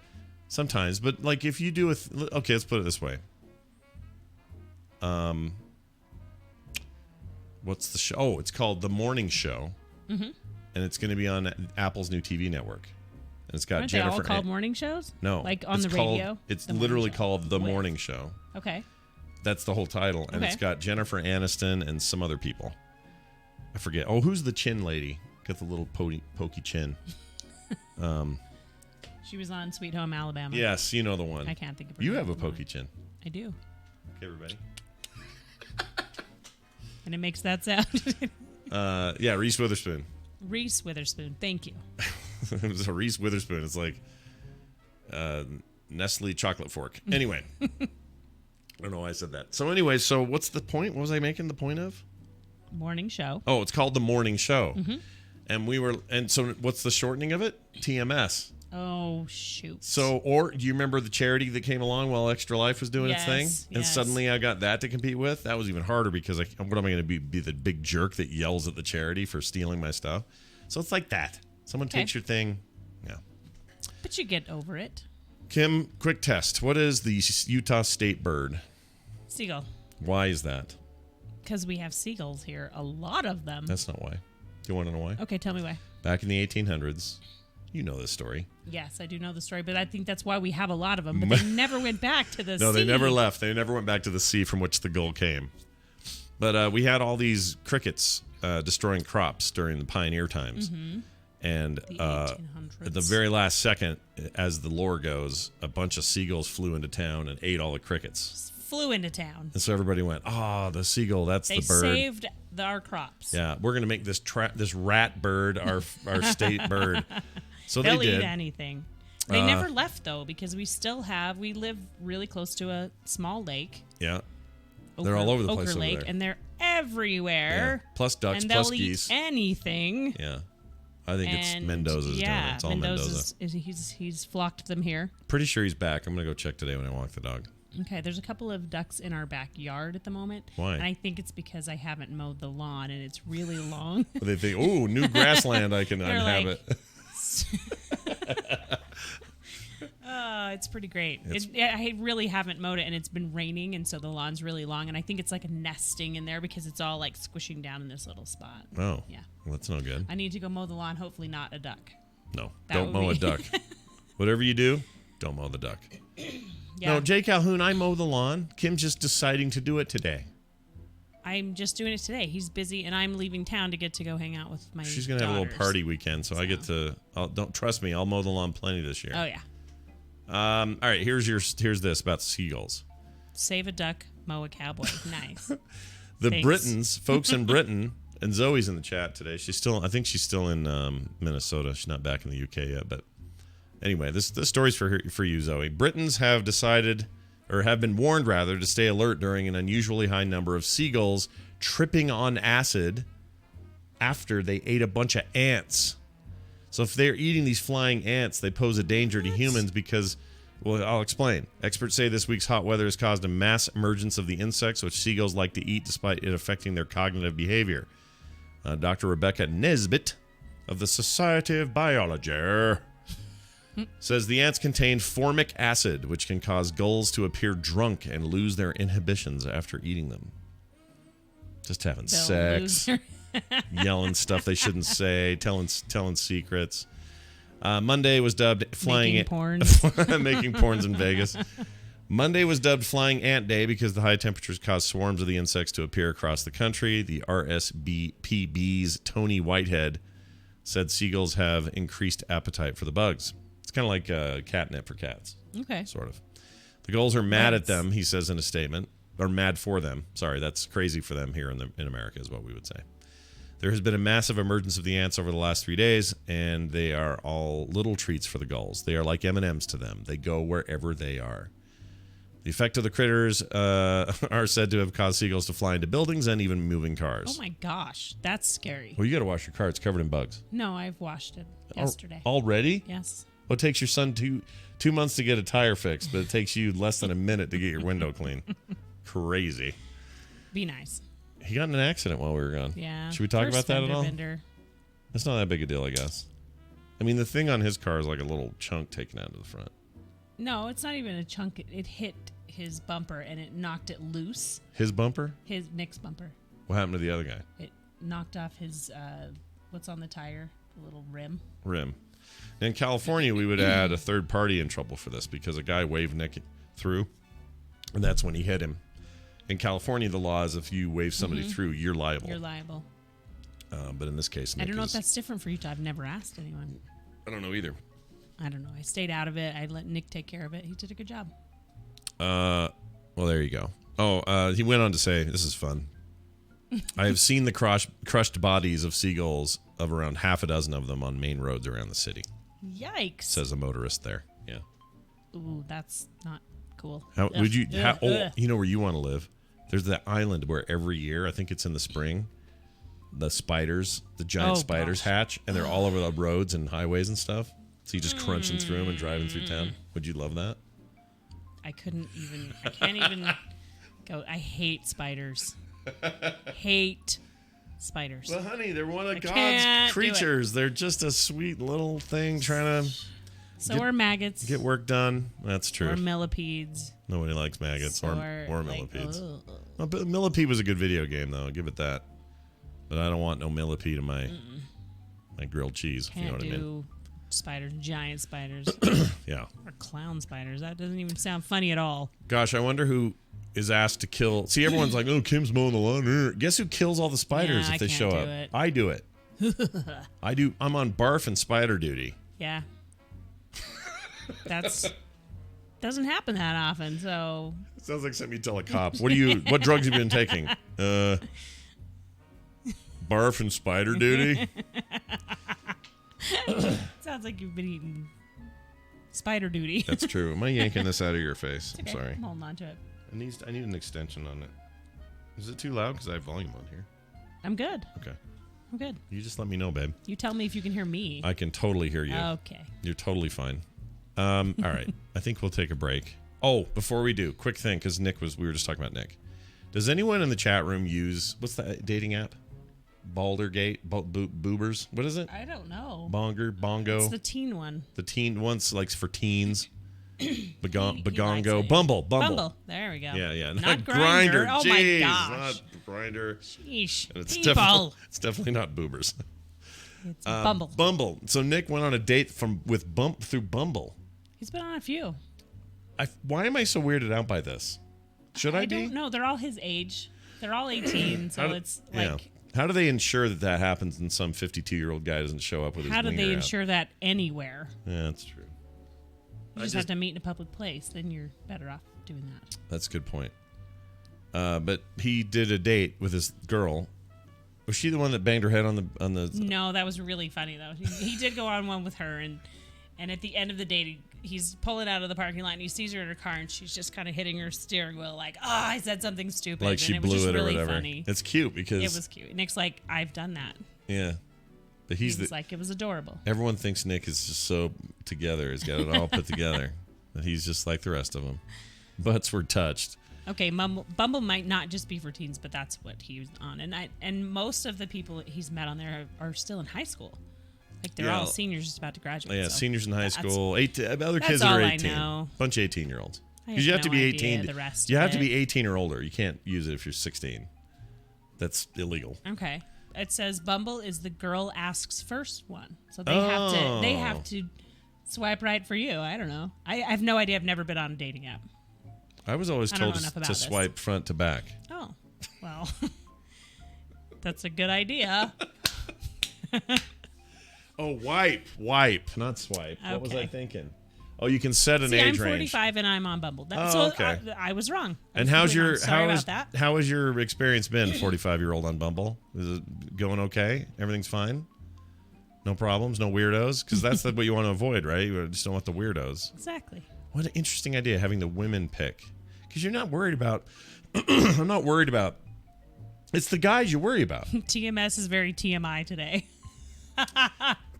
Sometimes, but like if you do okay, let's put it this way. What's the show? Oh, it's called The Morning Show, and it's going to be on Apple's new TV network. And it's got Aren't Jennifer. They all called morning shows? No, like on the radio. It's literally called The Morning Show. Okay. That's the whole title, and it's got Jennifer Aniston and some other people. I forget. Oh, who's the chin lady? Got the little pokey chin. She was on Sweet Home Alabama. Yes, you know the one. I can't think of her. You have a pokey chin. I do. Okay, everybody. And it makes that sound. Reese Witherspoon. Reese Witherspoon. Thank you. It was a Reese Witherspoon. It's like Nestle chocolate fork. Anyway. I don't know why I said that. So anyway, what's the point? What was I making the point of? Morning show. Oh, it's called The Morning Show. And so what's the shortening of it? TMS. Oh, shoot. So, or do you remember the charity that came along while Extra Life was doing its thing? And suddenly I got that to compete with? That was even harder because what am I going to be the big jerk that yells at the charity for stealing my stuff? So it's like that. Someone takes your thing. Yeah. But you get over it. Kim, quick test. What is the Utah state bird? Seagull. Why is that? Because we have seagulls here. A lot of them. That's not why. Do you want to know why? Okay, tell me why. Back in the 1800s, you know this story. Yes, I do know the story, but I think that's why we have a lot of them. But they never went back to the sea. No, they never left. They never went back to the sea from which the gull came. But we had all these crickets destroying crops during the pioneer times. And at the very last second, as the lore goes, a bunch of seagulls flew into town and ate all the crickets. Just flew into town. And so everybody went, the seagull, that's the bird. They saved our crops. Yeah, we're going to make this rat bird our state bird. So They'll they did. eat anything. They never left, though, because we live really close to a small lake. Yeah. They're all over the place Ochre over Lake, there. And they're everywhere. Yeah. Plus ducks, and plus they'll geese. Eat anything. Yeah. I think it's Mendoza's doing it. It's all Mendoza. He's flocked them here. Pretty sure he's back. I'm going to go check today when I walk the dog. Okay, there's a couple of ducks in our backyard at the moment. Why? And I think it's because I haven't mowed the lawn and it's really long. They think, ooh, new grassland I can inhabit. It's pretty great. I really haven't mowed it, and it's been raining, and so the lawn's really long, and I think it's like a nesting in there because it's all like squishing down in this little spot. Oh. Yeah. Well, that's no good. I need to go mow the lawn, hopefully not a duck. No, don't mow a duck. Whatever you do, don't mow the duck. Yeah. No, Jay Calhoun, I mow the lawn. Kim's just deciding to do it today. I'm just doing it today. He's busy, and I'm leaving town to get to go hang out with my She's going to have a little party weekend, so I get to, don't trust me, I'll mow the lawn plenty this year. Oh, yeah. All right, here's this about seagulls. Save a duck, mow a cowboy. Nice. The Britons, folks in Britain, and Zoe's in the chat today. I think she's still in Minnesota. She's not back in the UK yet, but anyway, this story's for you, Zoe. Britons have decided, or have been warned rather, to stay alert during an unusually high number of seagulls tripping on acid after they ate a bunch of ants. So if they're eating these flying ants, they pose a danger to humans because Well, I'll explain. Experts say this week's hot weather has caused a mass emergence of the insects which seagulls like to eat despite it affecting their cognitive behavior. Dr. Rebecca Nesbitt of the Society of Biology says the ants contain formic acid, which can cause gulls to appear drunk and lose their inhibitions after eating them. Just having sex, yelling stuff they shouldn't say, telling secrets. Monday was dubbed flying making porns. making porns in Vegas. Monday was dubbed Flying Ant Day because the high temperatures caused swarms of the insects to appear across the country. The RSPB's Tony Whitehead said seagulls have increased appetite for the bugs. It's kind of like catnip for cats. Okay. Sort of. The gulls are mad at them, he says in a statement. Or mad for them. Sorry, that's crazy for them here in America is what we would say. There has been a massive emergence of the ants over the last 3 days, and they are all little treats for the gulls. They are like M&Ms to them. They go wherever they are. The effect of the critters are said to have caused seagulls to fly into buildings and even moving cars. Oh my gosh, that's scary. Well, you got to wash your car. It's covered in bugs. No, I've washed it yesterday. Already? Yes. Well, it takes your son two months to get a tire fixed, but it takes you less than a minute to get your window clean. Crazy. Be nice. He got in an accident while we were gone. Yeah. Should we talk about that at all? Bender. It's not that big a deal, I guess. I mean, the thing on his car is like a little chunk taken out of the front. No, it's not even a chunk. It hit his bumper and it knocked it loose. His bumper? Nick's bumper. What happened to the other guy? It knocked off his, what's on the tire? The little rim. In California, we would add a third party in trouble for this because a guy waved Nick through, and that's when he hit him. In California, the law is if you wave somebody through, you're liable. You're liable. But in this case, Nick I don't know if that's different for you. I've never asked anyone. I don't know either. I don't know. I stayed out of it. I let Nick take care of it. He did a good job. Well, there you go. Oh, he went on to say, this is fun. I have seen the crushed bodies of seagulls of around half a dozen of them on main roads around the city. Yikes. Says a motorist there. Yeah. Ooh, that's not cool. How would you? You know where you want to live? There's that island where every year, I think it's in the spring, the giant spiders hatch, and they're all over the roads and highways and stuff. So you just crunching through them and driving through town. Would you love that? I can't even go. I hate spiders. Hate spiders. Well, honey, they're one of God's creatures. They're just a sweet little thing trying to. So are maggots. Get work done. That's true. Or millipedes. Nobody likes maggots or like, millipedes. Well, but Millipede was a good video game, though. I'll give it that. But I don't want no millipede in my grilled cheese. If you know what I mean. Spiders, giant spiders. Yeah. Or clown spiders. That doesn't even sound funny at all. Gosh, I wonder who is asked to kill. See, everyone's like, "Oh, Kim's mowing the lawn." Guess who kills all the spiders if they show up? I do it. I do. I'm on barf and spider duty. Yeah. That's doesn't happen that often. So sounds like something you tell a cop. What drugs have you been taking? Barf and spider duty. Sounds like you've been eating spider duty. That's true. Am I yanking this out of your face? Okay. I'm sorry. I'm holding on to it. I need an extension on it. Is it too loud? Because I have volume on here. I'm good. Okay. I'm good. You just let me know, babe. You tell me if you can hear me. I can totally hear you. Okay. You're totally fine. All right. I think we'll take a break. Oh, before we do, quick thing, because we were just talking about Nick. Does anyone in the chat room use, what's that dating app? Baldergate? Boobers? What is it? I don't know. Bongo? It's the teen one. The teen one's like for teens. Bagongo. It. Bumble. There we go. Yeah. Not Grindr. Oh Jeez, my gosh. Not Grindr. Sheesh. It's People. It's definitely not boobers. It's Bumble. Bumble. So Nick went on a date through Bumble. He's been on a few. Why am I so weirded out by this? Should I be? I don't know. They're all his age. They're all 18, so it's like... Yeah. How do they ensure that happens and some 52-year-old guy doesn't show up with his How do they out? ensure that anywhere? Yeah, that's true. You just have to meet in a public place. Then you're better off doing that. That's a good point. But he did a date with this girl. Was she the one that banged her head on the? No, that was really funny though. He did go on one with her, and at the end of the date, he's pulling out of the parking lot, and he sees her in her car, and she's just kind of hitting her steering wheel, like, "Oh, I said something stupid." Like she and blew was just it or really whatever. Funny. It's cute because it was cute. Nick's like, "I've done that." Yeah, but he's like, it was adorable. Everyone thinks Nick is just so together. He's got it all put together. that he's just like the rest of them. Butts were touched. Okay, Bumble might not just be for teens, but that's what he was on. And most of the people he's met on there are still in high school. Like, they're all seniors just about to graduate. Yeah, so seniors in high school. Other kids that's all are I 18. know. Bunch of 18-year-olds. Because I you have to be 18. The rest You of have to it. be 18 or older. You can't use it if you're 16. That's illegal. Okay. It says Bumble is the girl asks first one. So they have to swipe right for you. I don't know. I have no idea. I've never been on a dating app. I was always told to to swipe front to back. Oh, well, that's a good idea. Oh, wipe, not swipe. What was I thinking? Oh, you can set an age range. I'm 45 and I'm on Bumble. Okay. I was wrong. And how has your experience been? 45-year-old on Bumble? Is it going okay? Everything's fine? No problems, no weirdos? Because that's what you want to avoid, right? You just don't want the weirdos. Exactly. What an interesting idea, having the women pick. Because you're not worried about... I'm not worried about... It's the guys you worry about. TMS is very TMI today.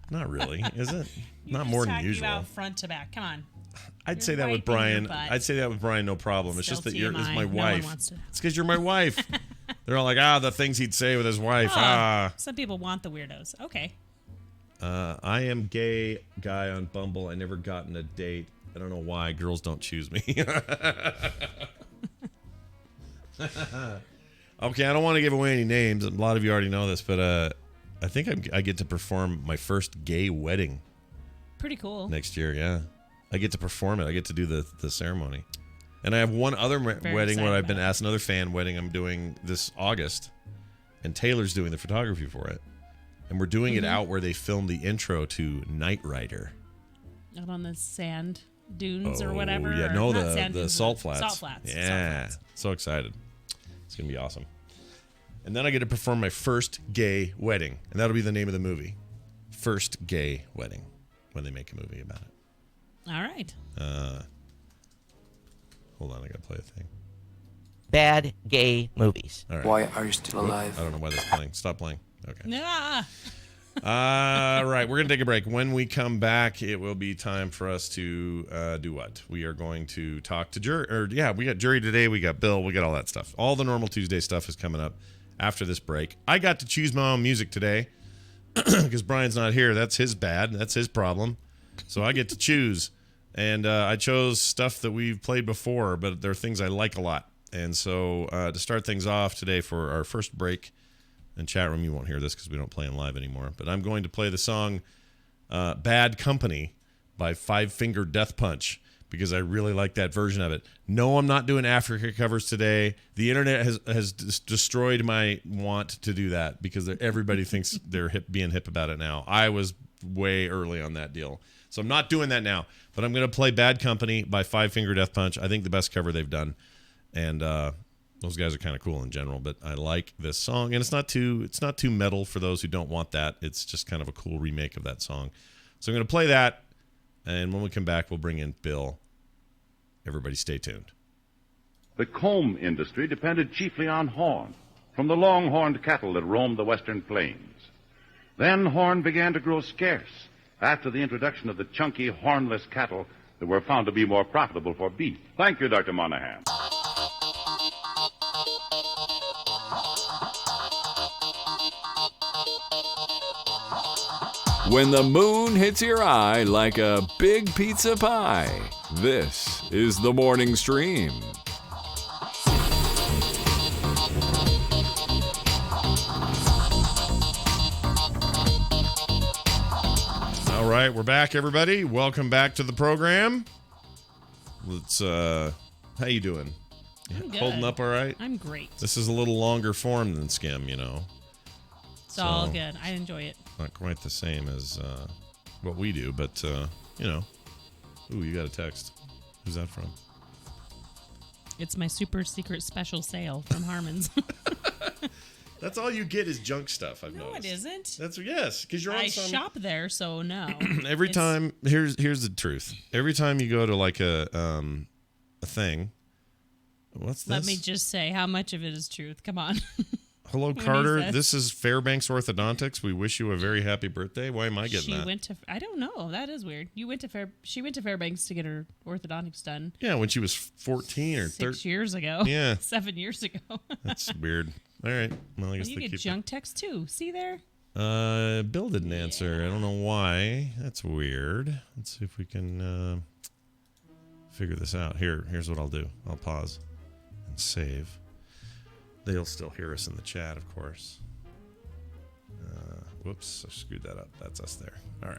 Not really, is it? Not more than usual. About front to back. Come on. I'd say that with Brian. I'd say that with Brian, no problem. It's just that it's my wife. It's because you're my wife. They're all like, the things he'd say with his wife. Some people want the weirdos. Okay. I am gay guy on Bumble. I never gotten a date. I don't know why. Girls don't choose me. Okay, I don't want to give away any names. A lot of you already know this, but I think I get to perform my first gay wedding. Pretty cool. Next year, yeah. I get to perform it. I get to do the ceremony. And I have one other wedding where I've been asked, another fan wedding I'm doing this August. And Taylor's doing the photography for it. And we're doing it out where they filmed the intro to Knight Rider. Out on the sand dunes or whatever? Yeah, no, the salt flats. Salt flats. Yeah. Salt flats. So excited. It's going to be awesome. And then I get to perform my first gay wedding. And that'll be the name of the movie. First Gay Wedding. When they make a movie about it. All right. Hold on, I gotta play a thing. Bad gay movies. All right. Why are you still alive? I don't know why that's playing. Stop playing. Okay. Nah. All right, we're gonna take a break. When we come back, it will be time for us to do what? We are going to talk to jury. We got jury today. We got Bill. We got all that stuff. All the normal Tuesday stuff is coming up after this break. I got to choose my own music today. Because Brian's not here. That's his bad. That's his problem. So I get to choose. And I chose stuff that we've played before, but they're things I like a lot. And so to start things off today for our first break, in chat room, you won't hear this because we don't play them live anymore, but I'm going to play the song Bad Company by Five Finger Death Punch because I really like that version of it. No, I'm not doing Africa covers today. The internet has destroyed my want to do that because everybody thinks they're being hip about it now. I was way early on that deal. So I'm not doing that now. But I'm going to play Bad Company by Five Finger Death Punch. I think the best cover they've done. And those guys are kind of cool in general. But I like this song. And it's not too metal for those who don't want that. It's just kind of a cool remake of that song. So I'm going to play that. And when we come back, we'll bring in Bill. Everybody stay tuned. The comb industry depended chiefly on horn, from the long-horned cattle that roamed the western plains. Then horn began to grow scarce after the introduction of the chunky, hornless cattle that were found to be more profitable for beef. Thank you, Dr. Monahan. When the moon hits your eye like a big pizza pie, this is the morning stream. All right, we're back, everybody. Welcome back to the program. Let's, how you doing? I'm good. Holding up all right? I'm great. This is a little longer form than Skim, you know. It's all good. I enjoy it. Not quite the same as what we do, but, you know. Ooh, you got a text. Who's that from? It's my super secret special sale from Harmon's. That's all you get is junk stuff, I've noticed. No, it isn't. That's yes, because you're on I shop there, so no. Every time, here's the truth. Every time you go to like a thing, what's this? Let me just say how much of it is truth. Come on. Hello, Carter. This is Fairbanks Orthodontics. We wish you a very happy birthday. Why am I getting that? I don't know. That is weird. She went to Fairbanks to get her orthodontics done. Yeah, when she was 14 or 13. 6 years ago. Yeah. 7 years ago. That's weird. All right. Well, I guess you get junk text too. See there? Bill didn't answer. I don't know why. That's weird. Let's see if we can figure this out. Here's what I'll do. I'll pause and save. They'll still hear us in the chat, of course. Whoops, I screwed that up. That's us there. All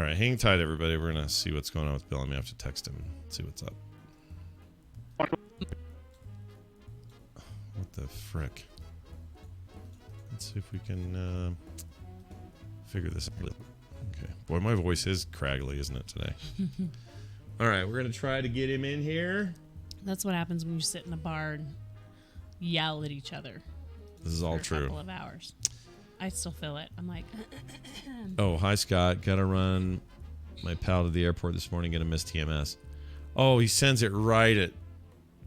right. Hang tight, everybody. We're going to see what's going on with Bill. I may have to text him and see what's up. What the frick? Let's see if we can figure this out. Okay. Boy, my voice is craggly, isn't it, today? All right, we're going to try to get him in here. That's what happens when you sit in a bar and yell at each other. This is all for true. A couple of hours. I still feel it. I'm like, oh, hi, Scott. Got to run my pal to the airport this morning. Going to miss TMS. Oh, he sends it right at,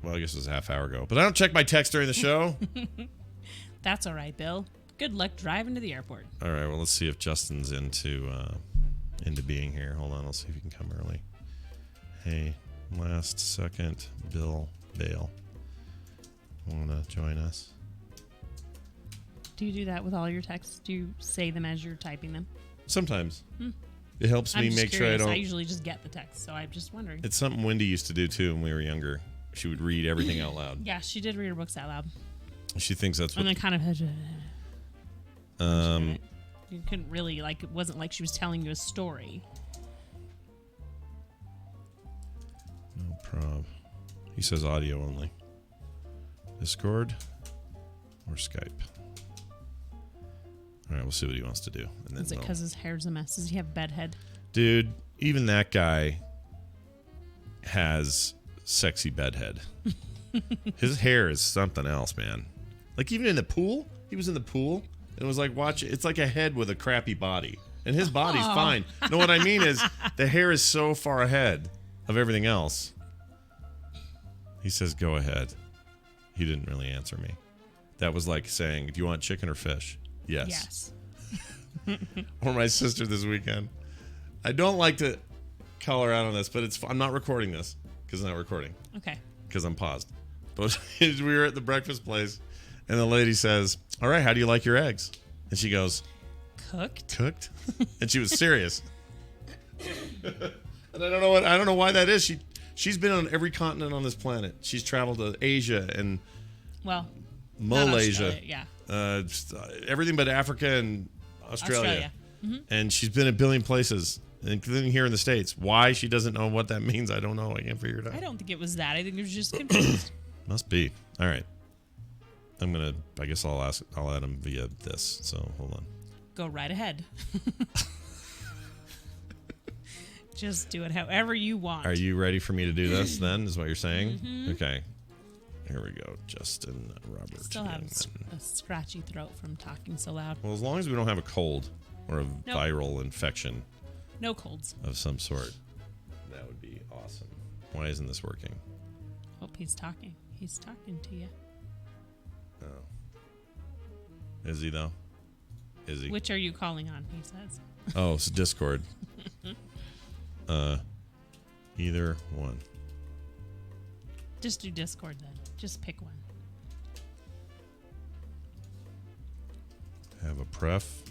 well, I guess it was a half hour ago. But I don't check my text during the show. That's all right, Bill. Good luck driving to the airport. All right, well, let's see if Justin's into being here. Hold on, I'll see if he can come early. Hey, last second, Bill Bale. Want to join us? Do you do that with all your texts? Do you say them as you're typing them? Sometimes. It helps me make sure I don't... I usually just get the text, so I'm just wondering. It's something Wendy used to do, too, when we were younger. She would read everything out loud. Yeah, she did read her books out loud. She thinks that's what... And then kind of... you couldn't really, it wasn't like she was telling you a story. No prob. He says audio only. Discord or Skype. All right, we'll see what he wants to do. And then is it because his hair's a mess? Does he have bedhead? Dude, even that guy has sexy bedhead. His hair is something else, man. Like even in the pool, he was in the pool and it was like, watch, it's like a head with a crappy body. And his body's fine. No, what I mean is the hair is so far ahead of everything else. He says, go ahead. He didn't really answer me. That was like saying, do you want chicken or fish? Yes. Or my sister this weekend. I don't like to call her out on this, but I'm not recording this because I'm not recording. Okay. Because I'm paused. But we were at the breakfast place, and the lady says, all right, how do you like your eggs? And she goes, Cooked? And she was serious. And I don't know why that is. She's been on every continent on this planet. She's traveled to Asia and Malaysia. Yeah. Everything but Africa and Australia. Mm-hmm. And she's been a billion places, including here in the States. Why she doesn't know what that means, I don't know. I can't figure it out. I don't think it was that. I think it was just confused. Must be. All right. I guess I'll add him via this. So hold on. Go right ahead. Just do it however you want. Are you ready for me to do this then, is what you're saying? Mm-hmm. Okay. Here we go. Justin Robert. Still have a scratchy throat from talking so loud. Well, as long as we don't have a cold or a viral infection. No colds. Of some sort. That would be awesome. Why isn't this working? Oh, he's talking. He's talking to you. Oh. Is he, though? Is he? Which are you calling on, he says. Oh, it's Discord. Either one. Just do Discord then. Just pick one. Have a pref.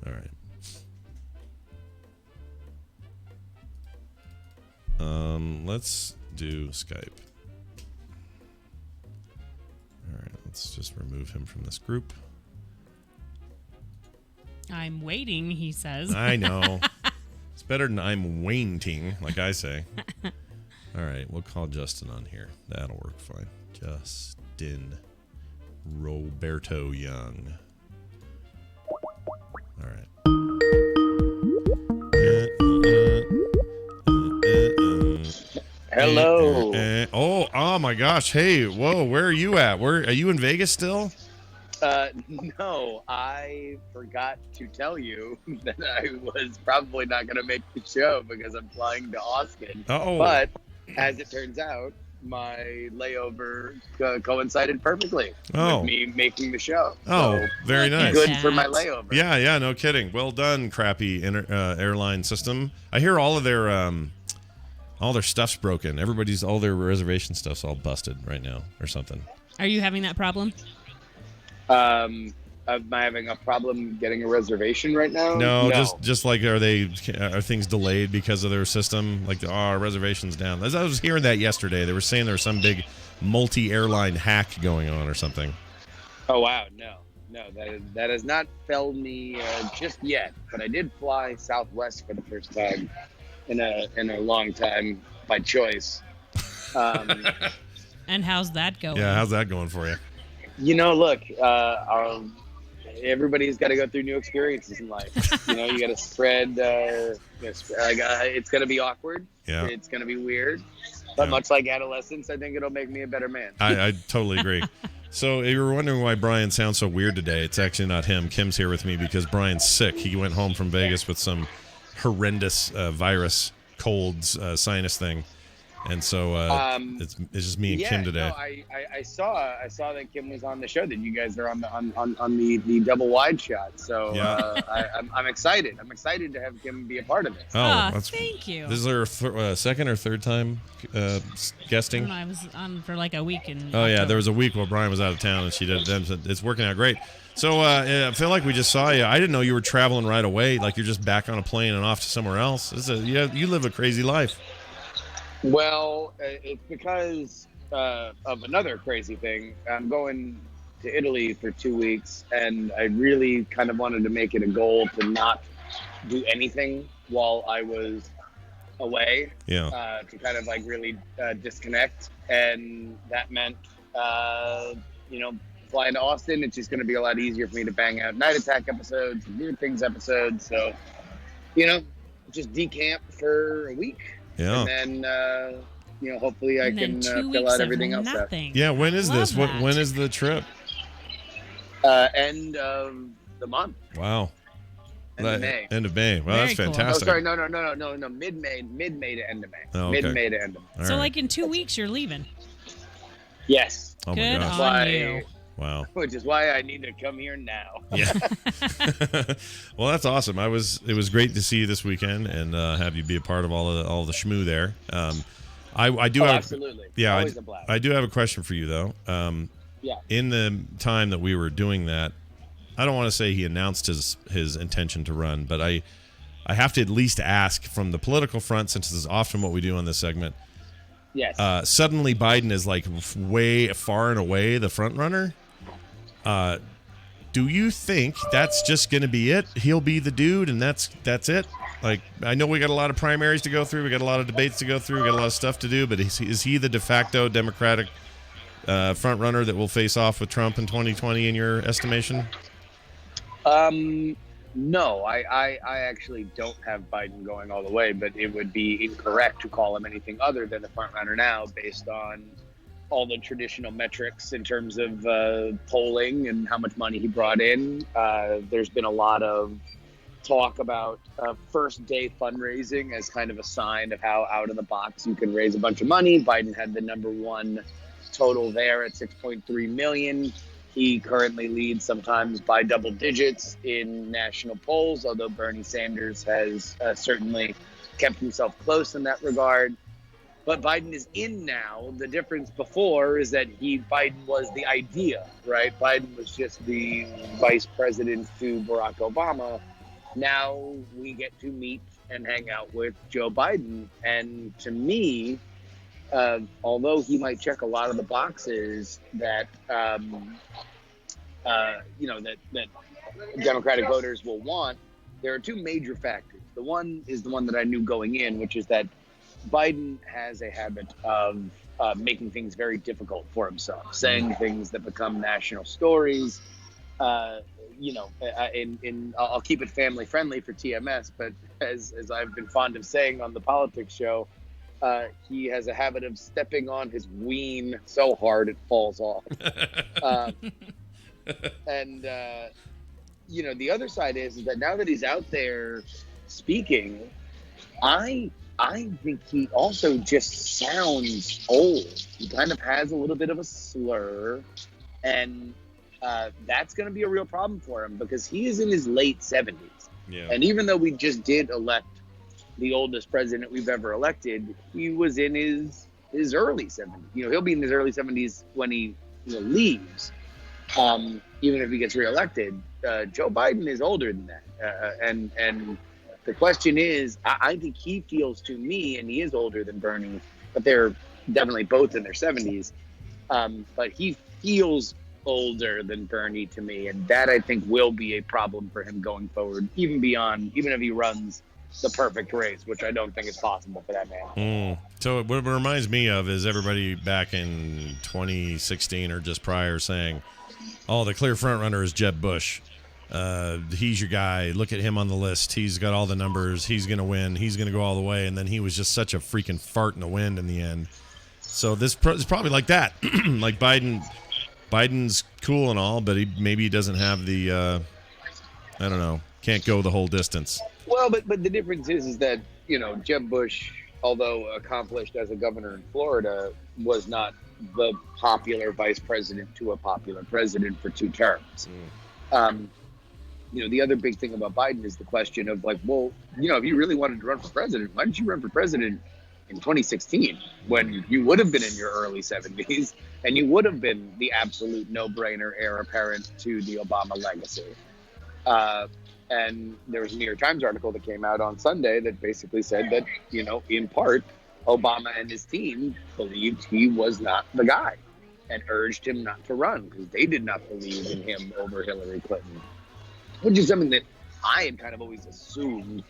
All right. Let's do Skype. All right, let's just remove him from this group. I'm waiting, he says. I know. It's better than I'm waiting, like I say. All right, we'll call Justin on here. That'll work fine. Justin Roberto Young. All right. Hello. Oh my gosh. Hey, whoa, where are you at? Are you in Vegas still? No, I forgot to tell you that I was probably not going to make the show because I'm flying to Austin. Oh. But as it turns out, my layover coincided perfectly with me making the show. Oh, so very nice. Good for my layover. Yeah, no kidding. Well done, crappy airline system. I hear all their stuff's broken. All their reservation stuff's all busted right now or something. Are you having that problem? Am I having a problem getting a reservation right now? No. just like are things delayed because of their system? Like our reservation's down. As I was hearing that yesterday, they were saying there was some big multi-airline hack going on or something. Oh wow, no, that has not felled me just yet. But I did fly Southwest for the first time in a long time by choice. And how's that going? Yeah, how's that going for you? Look, everybody's got to go through new experiences in life. You got to spread. It's going to be awkward. Yeah. It's going to be weird. But much like adolescence, I think it'll make me a better man. I totally agree. So if you were wondering why Brian sounds so weird today, it's actually not him. Kim's here with me because Brian's sick. He went home from Vegas with some horrendous virus, colds, sinus thing. And so it's just me and Kim today. No, I saw that Kim was on the show. That you guys are on the double wide shot. So I'm excited. I'm excited to have Kim be a part of it. Thank you. This is her second or third time guesting. I was on for like a week. There was a week where Brian was out of town, and she did. It's working out great. So I feel like we just saw you. I didn't know you were traveling right away. Like you're just back on a plane and off to somewhere else. You live a crazy life. Well, it's because of another crazy thing. I'm going to Italy for 2 weeks, and I really kind of wanted to make it a goal to not do anything while I was away. Yeah. To kind of like really disconnect, and that meant flying to Austin. It's just going to be a lot easier for me to bang out Night Attack episodes, Weird Things episodes. So, just decamp for a week. Yeah. And then, hopefully I can fill out everything else out. Yeah. When is this? When is the trip? End of the month. Wow. End of May. End of May. Well, that's fantastic. Oh, sorry. No. Mid-May to end of May. Oh, okay. Mid-May to end of May. So like in 2 weeks you're leaving. Yes. Oh my Good gosh. on you. Wow. Which is why I need to come here now. Yeah. Well, that's awesome. It was great to see you this weekend and have you be a part of all the schmoo there. I do have absolutely. Yeah, always a blast. I do have a question for you though. Yeah. In the time that we were doing that, I don't want to say he announced his intention to run, but I have to at least ask from the political front, since this is often what we do on this segment. Yes. Suddenly Biden is like way far and away the front runner. Do you think that's just going to be it? He'll be the dude, and that's it. Like, I know we got a lot of primaries to go through, we got a lot of debates to go through, we got a lot of stuff to do. But is he the de facto Democratic front runner that will face off with Trump in 2020? In your estimation? No, I actually don't have Biden going all the way, but it would be incorrect to call him anything other than the front runner now, based on all the traditional metrics in terms of polling and how much money he brought in. There's been a lot of talk about first day fundraising as kind of a sign of how out of the box you can raise a bunch of money. Biden had the number one total there at 6.3 million. He currently leads sometimes by double digits in national polls, although Bernie Sanders has certainly kept himself close in that regard. But Biden is in now. The difference before is that Biden was the idea, right? Biden was just the vice president to Barack Obama. Now we get to meet and hang out with Joe Biden. And to me, although he might check a lot of the boxes that that Democratic voters will want, there are two major factors. The one is the one that I knew going in, which is that Biden has a habit of making things very difficult for himself, saying things that become national stories. I'll keep it family friendly for TMS, but as I've been fond of saying on the politics show, he has a habit of stepping on his ween so hard it falls off. And the other side is that now that he's out there speaking, I I think he also just sounds old. He kind of has a little bit of a slur, and that's going to be a real problem for him because he is in his late 70s. Yeah. And even though we just did elect the oldest president we've ever elected, he was in his early 70s. He'll be in his early 70s when he leaves, even if he gets reelected. Joe Biden is older than that. And the question is, I think he feels to me, and he is older than Bernie, but they're definitely both in their 70s. But he feels older than Bernie to me, and that I think will be a problem for him going forward, even if he runs the perfect race, which I don't think is possible for that man. So what it reminds me of is everybody back in 2016 or just prior saying, "Oh, the clear front runner is Jeb Bush. He's your guy. Look at him on the list. He's got all the numbers. He's going to win. He's going to go all the way." And then he was just such a freaking fart in the wind in the end. So this is probably like that. Like Biden's cool and all, but maybe he doesn't have the, I don't know, can't go the whole distance. Well, but the difference is that, Jeb Bush, although accomplished as a governor in Florida, was not the popular vice president to a popular president for 2 terms. The other big thing about Biden is the question of if you really wanted to run for president, why didn't you run for president in 2016 when you would have been in your early 70s and you would have been the absolute no-brainer heir apparent to the Obama legacy? And there was a New York Times article that came out on Sunday that basically said that, in part, Obama and his team believed he was not the guy and urged him not to run because they did not believe in him over Hillary Clinton, which is something that I had kind of always assumed,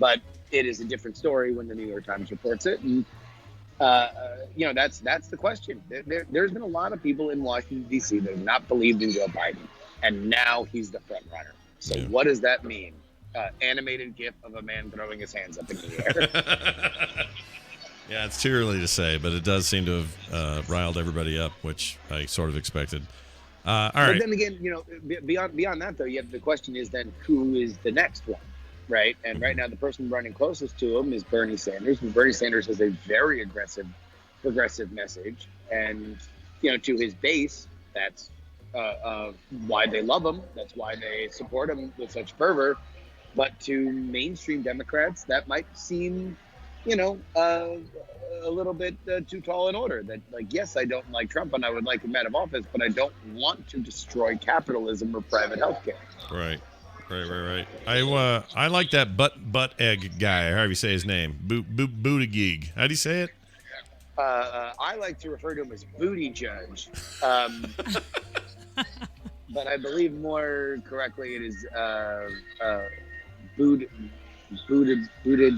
but it is a different story when the New York Times reports it. And, that's the question. There's been a lot of people in Washington, D.C. that have not believed in Joe Biden, and now he's the front runner. So what does that mean? Animated GIF of a man throwing his hands up in the air. Yeah, it's too early to say, but it does seem to have riled everybody up, which I sort of expected. All right. But then again, beyond that, though, the question is then who is the next one, right? And right now, the person running closest to him is Bernie Sanders. And Bernie Sanders has a very aggressive, progressive message. And, to his base, that's why they love him. That's why they support him with such fervor. But to mainstream Democrats, that might seem, a little bit too tall in order. That, yes, I don't like Trump and I would like him out of office, but I don't want to destroy capitalism or private healthcare. Right. I like that butt egg guy, however you say his name, Buttigieg. How do you say it? I like to refer to him as Booty Judge. But I believe more correctly it is Booty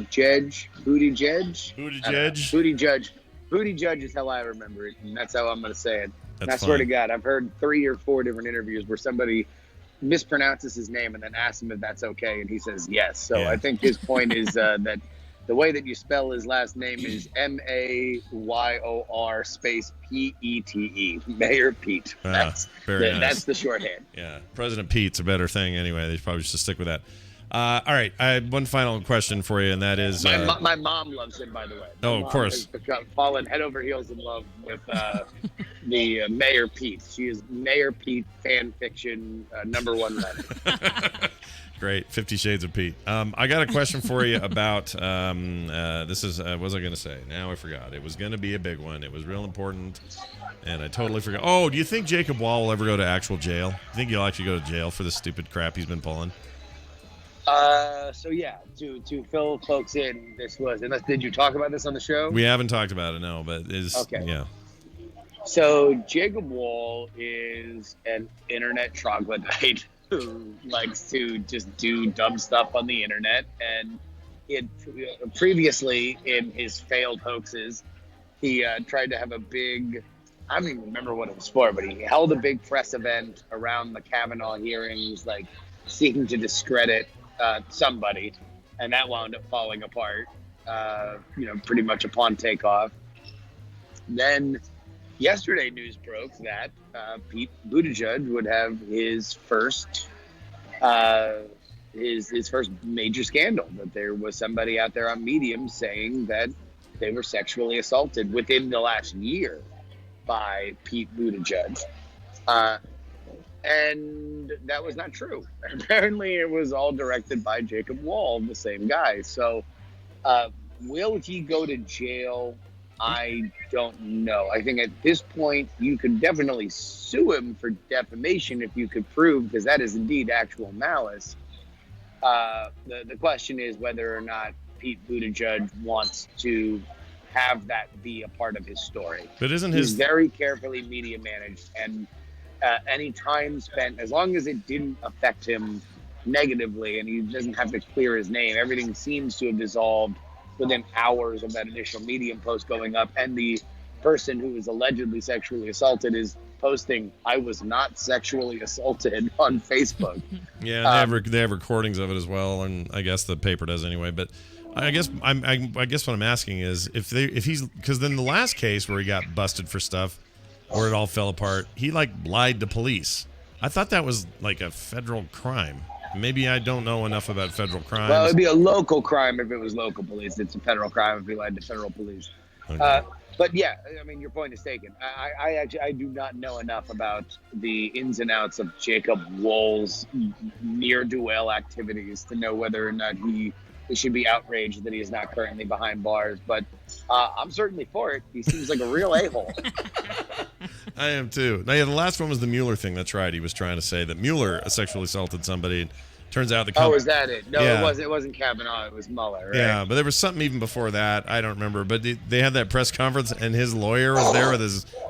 Judge. Booty Judge is how I remember it, and that's how I'm going to say it. And I swear to God, I've heard 3 or 4 different interviews where somebody mispronounces his name and then asks him if that's okay, and he says yes. So I think his point is that the way that you spell his last name is Mayor space Pete. Mayor Pete. That's the shorthand. Yeah, President Pete's a better thing anyway. They probably should stick with that. All right, I have one final question for you, and that is... My mom loves him, by the way. Of course. Has fallen head over heels in love with the Mayor Pete. She is Mayor Pete fan fiction #1 letter. Great, 50 Shades of Pete. I got a question for you about... this is... what was I going to say? Now I forgot. It was going to be a big one. It was real important, and I totally forgot. Oh, do you think Jacob Wall will ever go to actual jail? Do you think he'll actually go to jail for the stupid crap he's been pulling? To fill folks in, did you talk about this on the show? We haven't talked about it, no, but okay. Yeah. So Jacob Wall is an internet troglodyte who likes to just do dumb stuff on the internet, and previously in his failed hoaxes, he tried to have a big, I don't even remember what it was for, but he held a big press event around the Kavanaugh hearings, seeking to discredit somebody, and that wound up falling apart, pretty much upon takeoff. Then yesterday news broke that Pete Buttigieg would have his first his first major scandal, that there was somebody out there on Medium saying that they were sexually assaulted within the last year by Pete Buttigieg. And that was not true. Apparently, it was all directed by Jacob Wall, the same guy. So, will he go to jail? I don't know. I think at this point, you could definitely sue him for defamation if you could prove, because that is indeed actual malice. The question is whether or not Pete Buttigieg wants to have that be a part of his story. But He's very carefully media managed, and any time spent, as long as it didn't affect him negatively and he doesn't have to clear his name, everything seems to have dissolved within hours of that initial Medium post going up. And the person who was allegedly sexually assaulted is posting, "I was not sexually assaulted," on Facebook. Yeah, they have recordings of it as well, and I guess the paper does anyway. But I guess what I'm asking is if he's, because then the last case where he got busted for stuff where it all fell apart, he lied to police. I thought that was like a federal crime. Maybe I don't know enough about federal crimes. Well, it'd be a local crime if it was local police. It's a federal crime if he lied to federal police. Okay. But yeah, I mean, your point is taken. I do not know enough about the ins and outs of Jacob Wall's near-duel activities to know whether or not he should be outraged that he is not currently behind bars. But I'm certainly for it. He seems like a real a-hole. I am too. Now, yeah, the last one was the Mueller thing. That's right. He was trying to say that Mueller sexually assaulted somebody. Turns out the is that it? No, yeah. It wasn't Kavanaugh. It was Mueller, right? Yeah, but there was something even before that. I don't remember. But they had that press conference, and his lawyer was there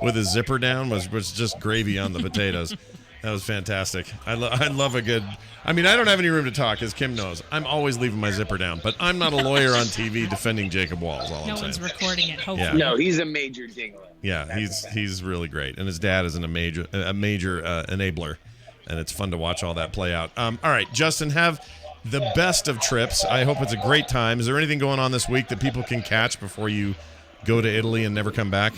with his zipper down, was just gravy on the potatoes. That was fantastic. I love a good. I mean, I don't have any room to talk, as Kim knows. I'm always leaving my zipper down, but I'm not a lawyer on TV defending Jacob Wall. Is all I'm saying. No one's recording it. Hopefully, yeah. No, he's a major dingler. Yeah, he's really great, and his dad is a major enabler, and it's fun to watch all that play out. All right, Justin, have the best of trips. I hope it's a great time. Is there anything going on this week that people can catch before you go to Italy and never come back?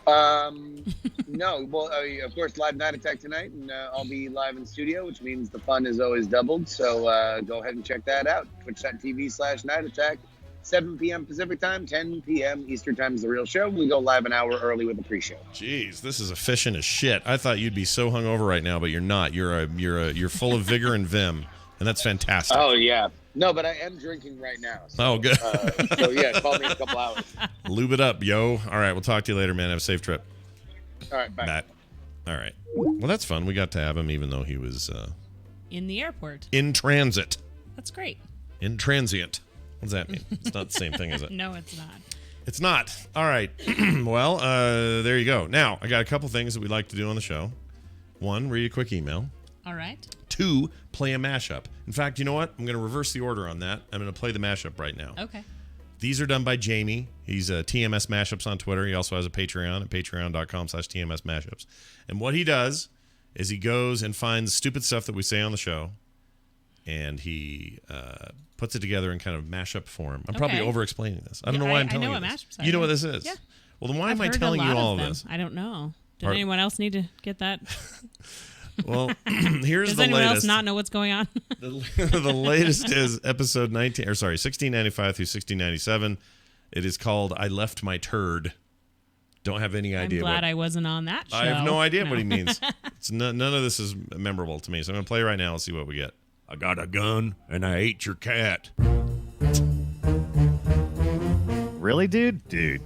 No. Well, of course, live Night Attack tonight, and I'll be live in studio, which means the fun is always doubled. So go ahead and check that out. Twitch.tv/Night Attack. 7 p.m. Pacific time, 10 p.m. Eastern time is the real show. We go live an hour early with the pre-show. Jeez, this is efficient as shit. I thought you'd be so hungover right now, but you're not. You're full of vigor and vim, and that's fantastic. Oh yeah, no, but I am drinking right now. So, oh good. So yeah, call me in a couple hours. Lube it up, yo. All right, we'll talk to you later, man. Have a safe trip. All right, bye. All right. Well, that's fun. We got to have him, even though he was in the airport. In transit. That's great. In transient. What does that mean? It's not the same thing, is it? No, it's not. It's not. All right. Well, there you go. Now, I got a couple things that we'd like to do on the show. 1, read a quick email. All right. 2, play a mashup. In fact, you know what? I'm going to reverse the order on that. I'm going to play the mashup right now. Okay. These are done by Jamie. He's TMS Mashups on Twitter. He also has a Patreon at patreon.com/TMS Mashups. And what he does is he goes and finds stupid stuff that we say on the show, and he puts it together in kind of mashup form. I'm probably over-explaining this. I don't know why I'm telling you this. You know what this is? Yeah. Well, then why am I telling you all of this? I don't know. Did anyone else need to get that? Well, here's the latest. Does anyone else not know what's going on? The latest is episode 1695 through 1697. It is called "I Left My Turd." Don't have any idea. I'm glad I wasn't on that show. I have no idea what he means. None of this is memorable to me, so I'm going to play right now and see what we get. I got a gun, and I ate your cat. Really, dude? Dude.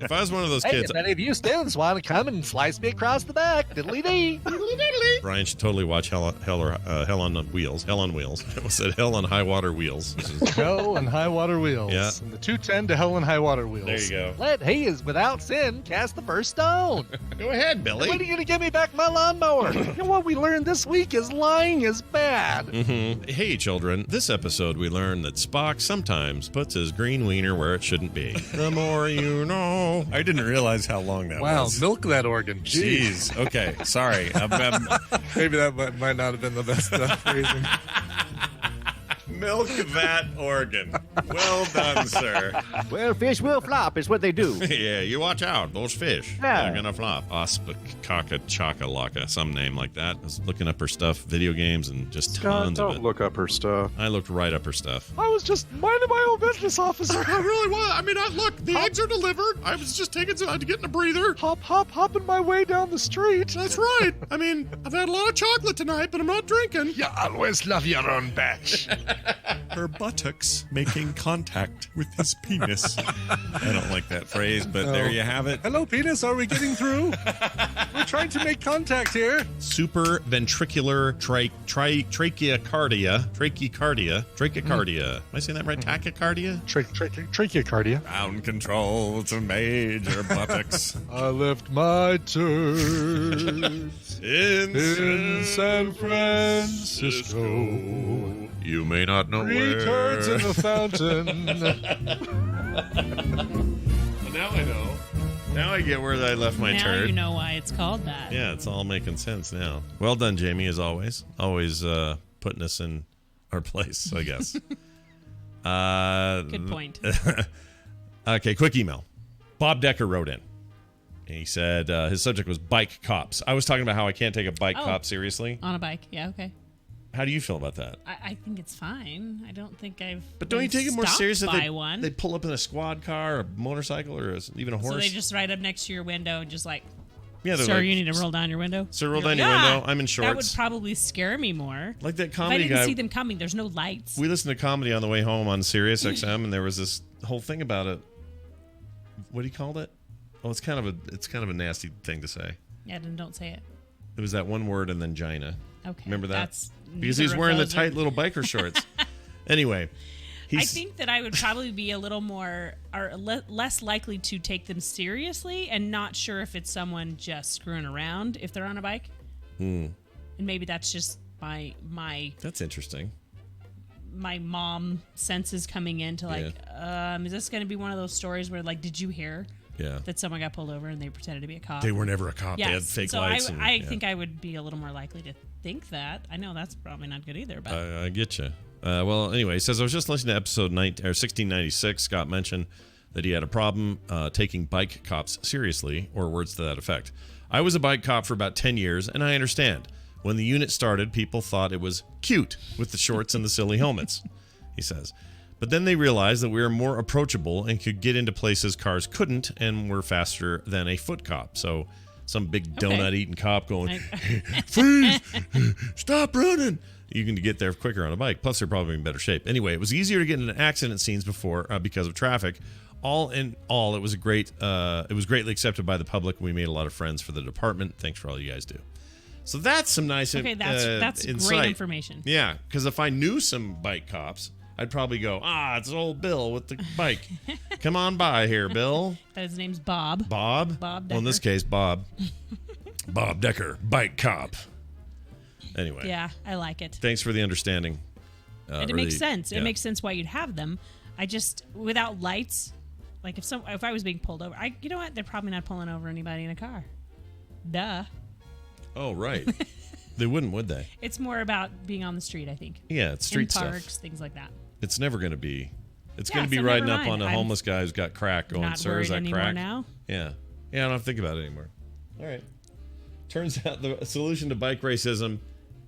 If I was one of those kids... Hey, if any of you students want to come and slice me across the back, diddly-dee. Brian should totally watch Hell on Wheels. Hell on Wheels. I almost said Hell on High Water Wheels. Hell on High Water Wheels. Yeah. And the 210 to Hell on High Water Wheels. There you go. Let he is without sin cast the first stone. Go ahead, Billy. When are you going to give me back my lawnmower? You know what we learned this week is lying is bad. Mm-hmm. Hey, children. This episode we learned that Spock sometimes puts his green wiener where it shouldn't be. The more you know. I didn't realize how long that was. Wow, milk that organ. Jeez. Okay, sorry. Maybe that might not have been the best phrasing. Milk that organ. Well done, sir. Well, fish will flop is what they do. Yeah, you watch out. Those fish. Yeah. They're gonna flop. Ospakaka Chakalaka, some name like that. I was looking up her stuff, video games, and just tons of it. Don't look up her stuff. I looked right up her stuff. I was just minding my own business, officer. I really was. I mean, look, the eggs are delivered. I was just taking some to get in a breather. Hopping my way down the street. That's right. I mean, I've had a lot of chocolate tonight, but I'm not drinking. You always love your own batch. Her buttocks making contact with his penis. I don't like that phrase, but there you have it. Hello, penis. Are we getting through? We're trying to make contact here. Supraventricular trachycardia. Am I saying that right? Tachycardia? Trachycardia. Ground control to major buttocks. I left my turd in San Francisco. You may not know Three where. turds in the fountain. Now I know. Now I get where I left my now turd. you know why it's called that. Yeah, it's all making sense now. Well done, Jamie, as always. Always putting us in our place, I guess. Good point. Okay, quick email. Bob Decker wrote in. He said his subject was bike cops. I was talking about how I can't take a bike cop seriously. On a bike, yeah, okay. How do you feel about that? I think it's fine. I don't think I've. But don't you take it more serious if one. they pull up in a squad car, or a motorcycle, or even a horse? So they just ride up next to your window and just like, yeah, sir, like, you need to roll down your window. Sir, roll down your window. I'm in shorts. That would probably scare me more. Like that If comedy I didn't guy. see them coming, there's no lights. We listened to comedy on the way home on Sirius XM, and there was this whole thing about it. What do you call it? Oh, it's kind of a nasty thing to say. Yeah, then don't say it. It was that one word and then Gina. Okay. Remember that? That's because he's wearing the tight little biker shorts. Anyway, I think that I would probably be a little more or less likely to take them seriously and not sure if it's someone just screwing around if they're on a bike. And maybe that's just my That's interesting. My mom senses coming in to like, is this going to be one of those stories where like, did you hear that someone got pulled over and they pretended to be a cop? They were never a cop. Yes. They had fake so lights. I think I would be a little more likely to think that. I know that's probably not good either, but I get you. Well, anyway, he says, I was just listening to episode 1696. Scott mentioned that he had a problem taking bike cops seriously, or words to that effect. I was a bike cop for about 10 years, and I understand. When the unit started, people thought it was cute with the shorts and the silly helmets, he says. But then they realized that we were more approachable and could get into places cars couldn't, and were faster than a foot cop. So some big donut-eating cop going, freeze, stop running. You can get there quicker on a bike. Plus, they're probably in better shape. Anyway, it was easier to get into accident scenes before because of traffic. All in all, it was greatly accepted by the public. We made a lot of friends for the department. Thanks for all you guys do. So that's some nice that's insight. great information. Yeah, because if I knew some bike cops, I'd probably go, it's old Bill with the bike. Come on by here, Bill. His name's Bob. Bob? Bob Decker. Well, in this case, Bob. Bob Decker, bike cop. Anyway. Yeah, I like it. Thanks for the understanding. And it makes sense. Yeah. It makes sense why you'd have them. I just, without lights, like if I was being pulled over, you know what? They're probably not pulling over anybody in a car. Duh. Oh, right. They wouldn't, would they? It's more about being on the street, I think. Yeah, it's street in parks, stuff. Things like that. It's never going to be. It's going to be riding up on a homeless guy who's got crack going, sir, is that crack? Now? Yeah. Yeah, I don't have to think about it anymore. All right. Turns out the solution to bike racism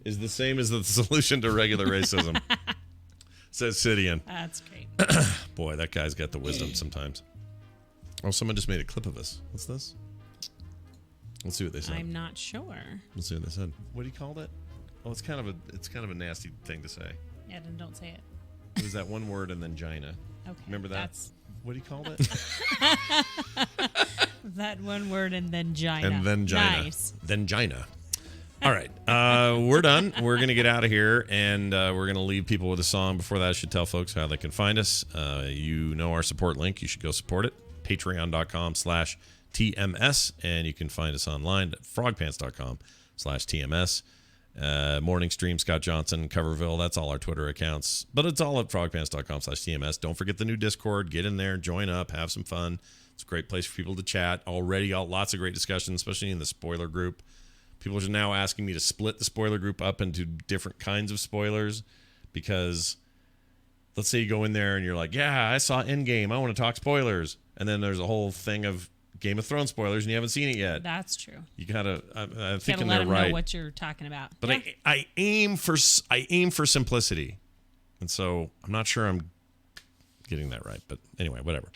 is the same as the solution to regular racism. Says Sidian. That's great. Boy, that guy's got the wisdom sometimes. Oh, someone just made a clip of us. What's this? Let's see what they said. I'm not sure. Let's see what they said. What do you call that? Oh, it's kind of a nasty thing to say. Yeah, then don't say it. It was that one word and then Gina. Okay. Remember that? That's... What do you call that? That one word and then Gina. And then Gina. Nice. Then Gina. All right. We're done. We're going to get out of here, and we're going to leave people with a song. Before that, I should tell folks how they can find us. You know our support link. You should go support it. Patreon.com/TMS, and you can find us online at frogpants.com/TMS. Morning Stream, Scott Johnson, Coverville. That's all our Twitter accounts. But it's all at frogpants.com/TMS. Don't forget the new Discord. Get in there, join up, have some fun. It's a great place for people to chat. Already, lots of great discussions, especially in the spoiler group. People are now asking me to split the spoiler group up into different kinds of spoilers because let's say you go in there and you're like, yeah, I saw Endgame. I want to talk spoilers. And then there's a whole thing of Game of Thrones spoilers and you haven't seen it yet. That's true. You gotta, I'm thinking let they're them right. know what you're talking about. But yeah. I aim for simplicity. And so I'm not sure I'm getting that right. But anyway, whatever.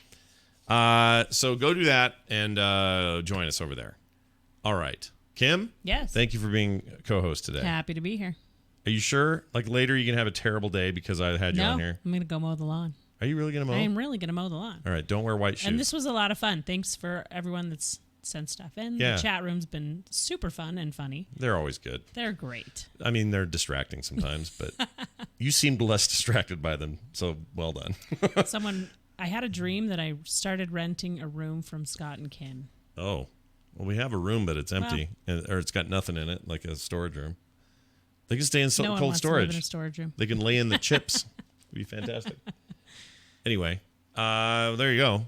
So go do that and join us over there. All right. Kim? Yes. Thank you for being co-host today. Happy to be here. Are you sure? Like later you can have a terrible day because I had you on here? I'm going to go mow the lawn. Are you really going to mow? I am really going to mow the lawn. All right. Don't wear white shoes. And this was a lot of fun. Thanks for everyone that's sent stuff in. Yeah. The chat room's been super fun and funny. They're always good. They're great. I mean, they're distracting sometimes, but you seemed less distracted by them. So well done. I had a dream that I started renting a room from Scott and Kim. Oh. Well, we have a room, but it's empty. Or it's got nothing in it, like a storage room. They can stay in No one cold wants storage. to live in a storage room. They can lay in the chips. It'd be fantastic. Anyway, there you go.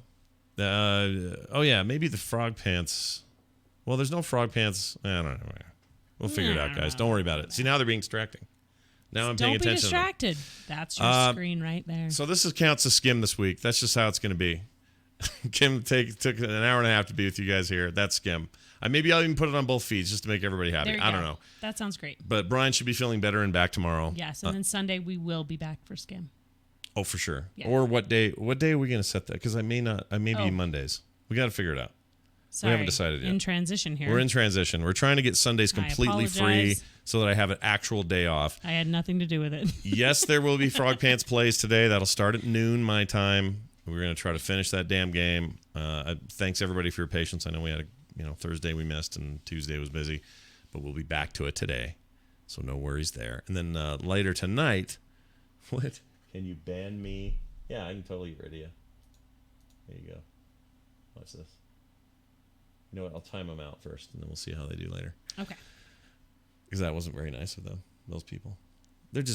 Oh, yeah, maybe the frog pants. Well, there's no frog pants. I don't know. We'll figure it out, guys. Don't worry about it. See, now they're being distracting. Now I'm paying attention. Don't be distracted. That's your screen right there. So this counts as Skim this week. That's just how it's going to be. Kim took an hour and a half to be with you guys here. That's Skim. Maybe I'll even put it on both feeds just to make everybody happy. I don't know. That sounds great. But Brian should be feeling better and back tomorrow. Yes, and then Sunday we will be back for Skim. Oh, for sure. Yeah. Or what day? What day are we going to set that? Because I may not. I may be Mondays. We got to figure it out. Sorry, we haven't decided yet. In transition here. We're in transition. We're trying to get Sundays completely free so that I have an actual day off. I had nothing to do with it. Yes, there will be Frog Pants plays today. That'll start at noon my time. We're going to try to finish that damn game. Thanks everybody for your patience. I know we had Thursday we missed and Tuesday was busy, but we'll be back to it today. So no worries there. And then later tonight, what? Can you ban me? Yeah, I can totally get rid of you. There you go. Watch this. You know what? I'll time them out first, and then we'll see how they do later. Okay. Because that wasn't very nice of them, those people.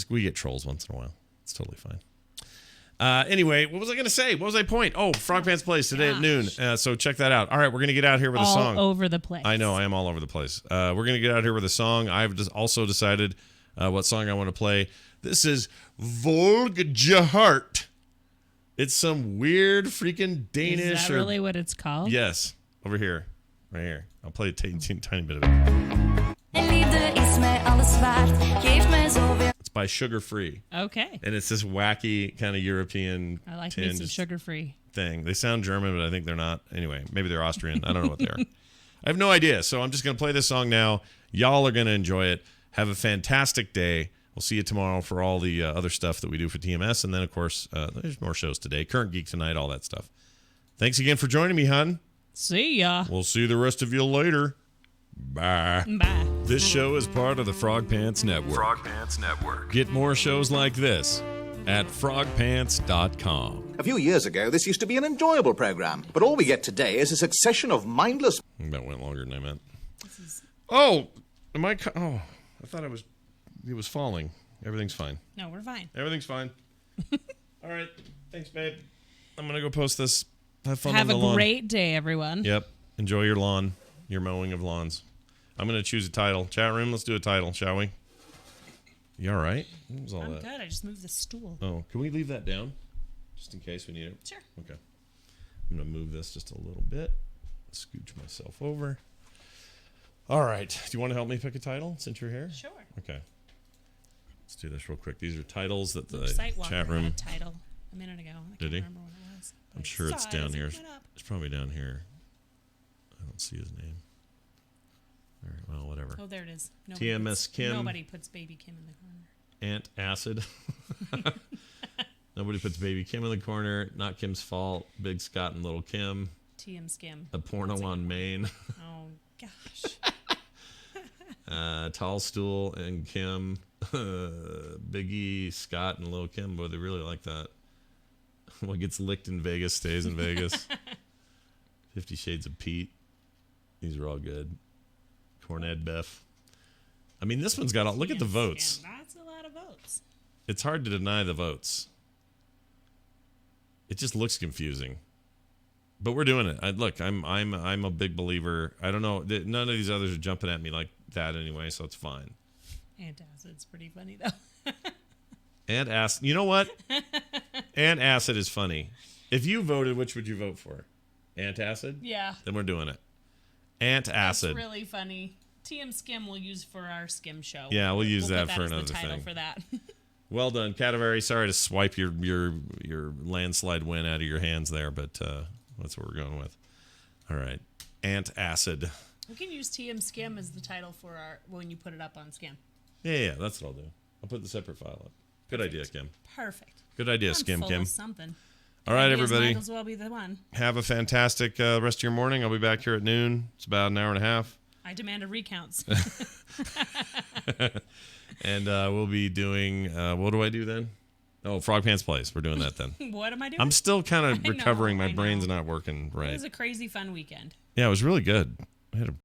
We get trolls once in a while. It's totally fine. Anyway, what was I going to say? What was my point? Oh, Frog Pants Plays today at noon. So check that out. All right, we're going to get out here with a song. All over the place. I know, I am all over the place. We're going to get out here with a song. I've also decided what song I want to play. This is Volgjehart. It's some weird freaking Danish. Is that really what it's called? Yes. Over here. Right here. I'll play a tiny bit of it. It's by Sugar Free. Okay. And it's this wacky kind of European I like me some Sugar Free thing. They sound German, but I think they're not. Anyway, maybe they're Austrian. I don't know what they are. I have no idea. So I'm just going to play this song now. Y'all are going to enjoy it. Have a fantastic day. We'll see you tomorrow for all the other stuff that we do for TMS. And then, of course, there's more shows today. Current Geek Tonight, all that stuff. Thanks again for joining me, hon. See ya. We'll see the rest of you later. Bye. Bye. This show is part of the Frog Pants Network. Frog Pants Network. Get more shows like this at frogpants.com. A few years ago, this used to be an enjoyable program, but all we get today is a succession of mindless... That went longer than I meant. Oh, I thought it was falling. Everything's fine. No, we're fine. Everything's fine. All right. Thanks, babe. I'm going to go post this. Have fun Have on the lawn. a great day, everyone. Yep. Enjoy your lawn, your mowing of lawns. I'm going to choose a title. Chat room, let's do a title, shall we? You all right? What was all I'm that? good. I just moved the stool. Oh, can we leave that down? Just in case we need it? Sure. Okay. I'm going to move this just a little bit. Scooch myself over. All right. Do you want to help me pick a title since you're here? Sure. Okay. Let's do this real quick. These are titles that the Sightwalker chat room... had a title a minute ago. I can't remember what it was. I'm sure it's down here. It's probably down here. I don't see his name. All right, well, whatever. Oh, there it is. TMS Kim. Nobody puts Baby Kim in the corner. Ant Acid. Nobody puts Baby Kim in the corner. Not Kim's fault. Big Scott and Little Kim. TM Skim. A porno on Maine. Oh, gosh. Tall Stool and Kim. Biggie, Scott, and Little Kim. Boy, they really like that. What gets licked in Vegas stays in Vegas. 50 Shades of Pete. These are all good. Corned Beff. I mean, this one's got all... Look at the votes. That's a lot of votes. It's hard to deny the votes. It just looks confusing. But we're doing it. I'm a big believer. I don't know. None of these others are jumping at me like that anyway, so it's fine. Antacid's pretty funny, though. And ask... You know what? Antacid is funny. If you voted, which would you vote for? Antacid? Yeah. Then we're doing it. Antacid. That's really funny. TM Skim we'll use for our Skim show. Yeah, we'll use that put for as another the title thing. for that. Well done, Cadavari. Sorry to swipe your landslide win out of your hands there, but that's what we're going with. All right. Antacid. We can use TM Skim as the title for our when you put it up on Skim. Yeah, that's what I'll do. I'll put the separate file up. Good idea, Kim. Perfect. Good idea, I'm Skim full Kim. of something. All right, Ideas everybody. might as well be the one. Have a fantastic rest of your morning. I'll be back here at noon. It's about an hour and a half. I demand a recounts. And we'll be doing, what do I do then? Oh, Frog Pants Plays. We're doing that then. What am I doing? I'm still kind of recovering. I My brain's not working right. It was a crazy fun weekend. Yeah, it was really good. I had a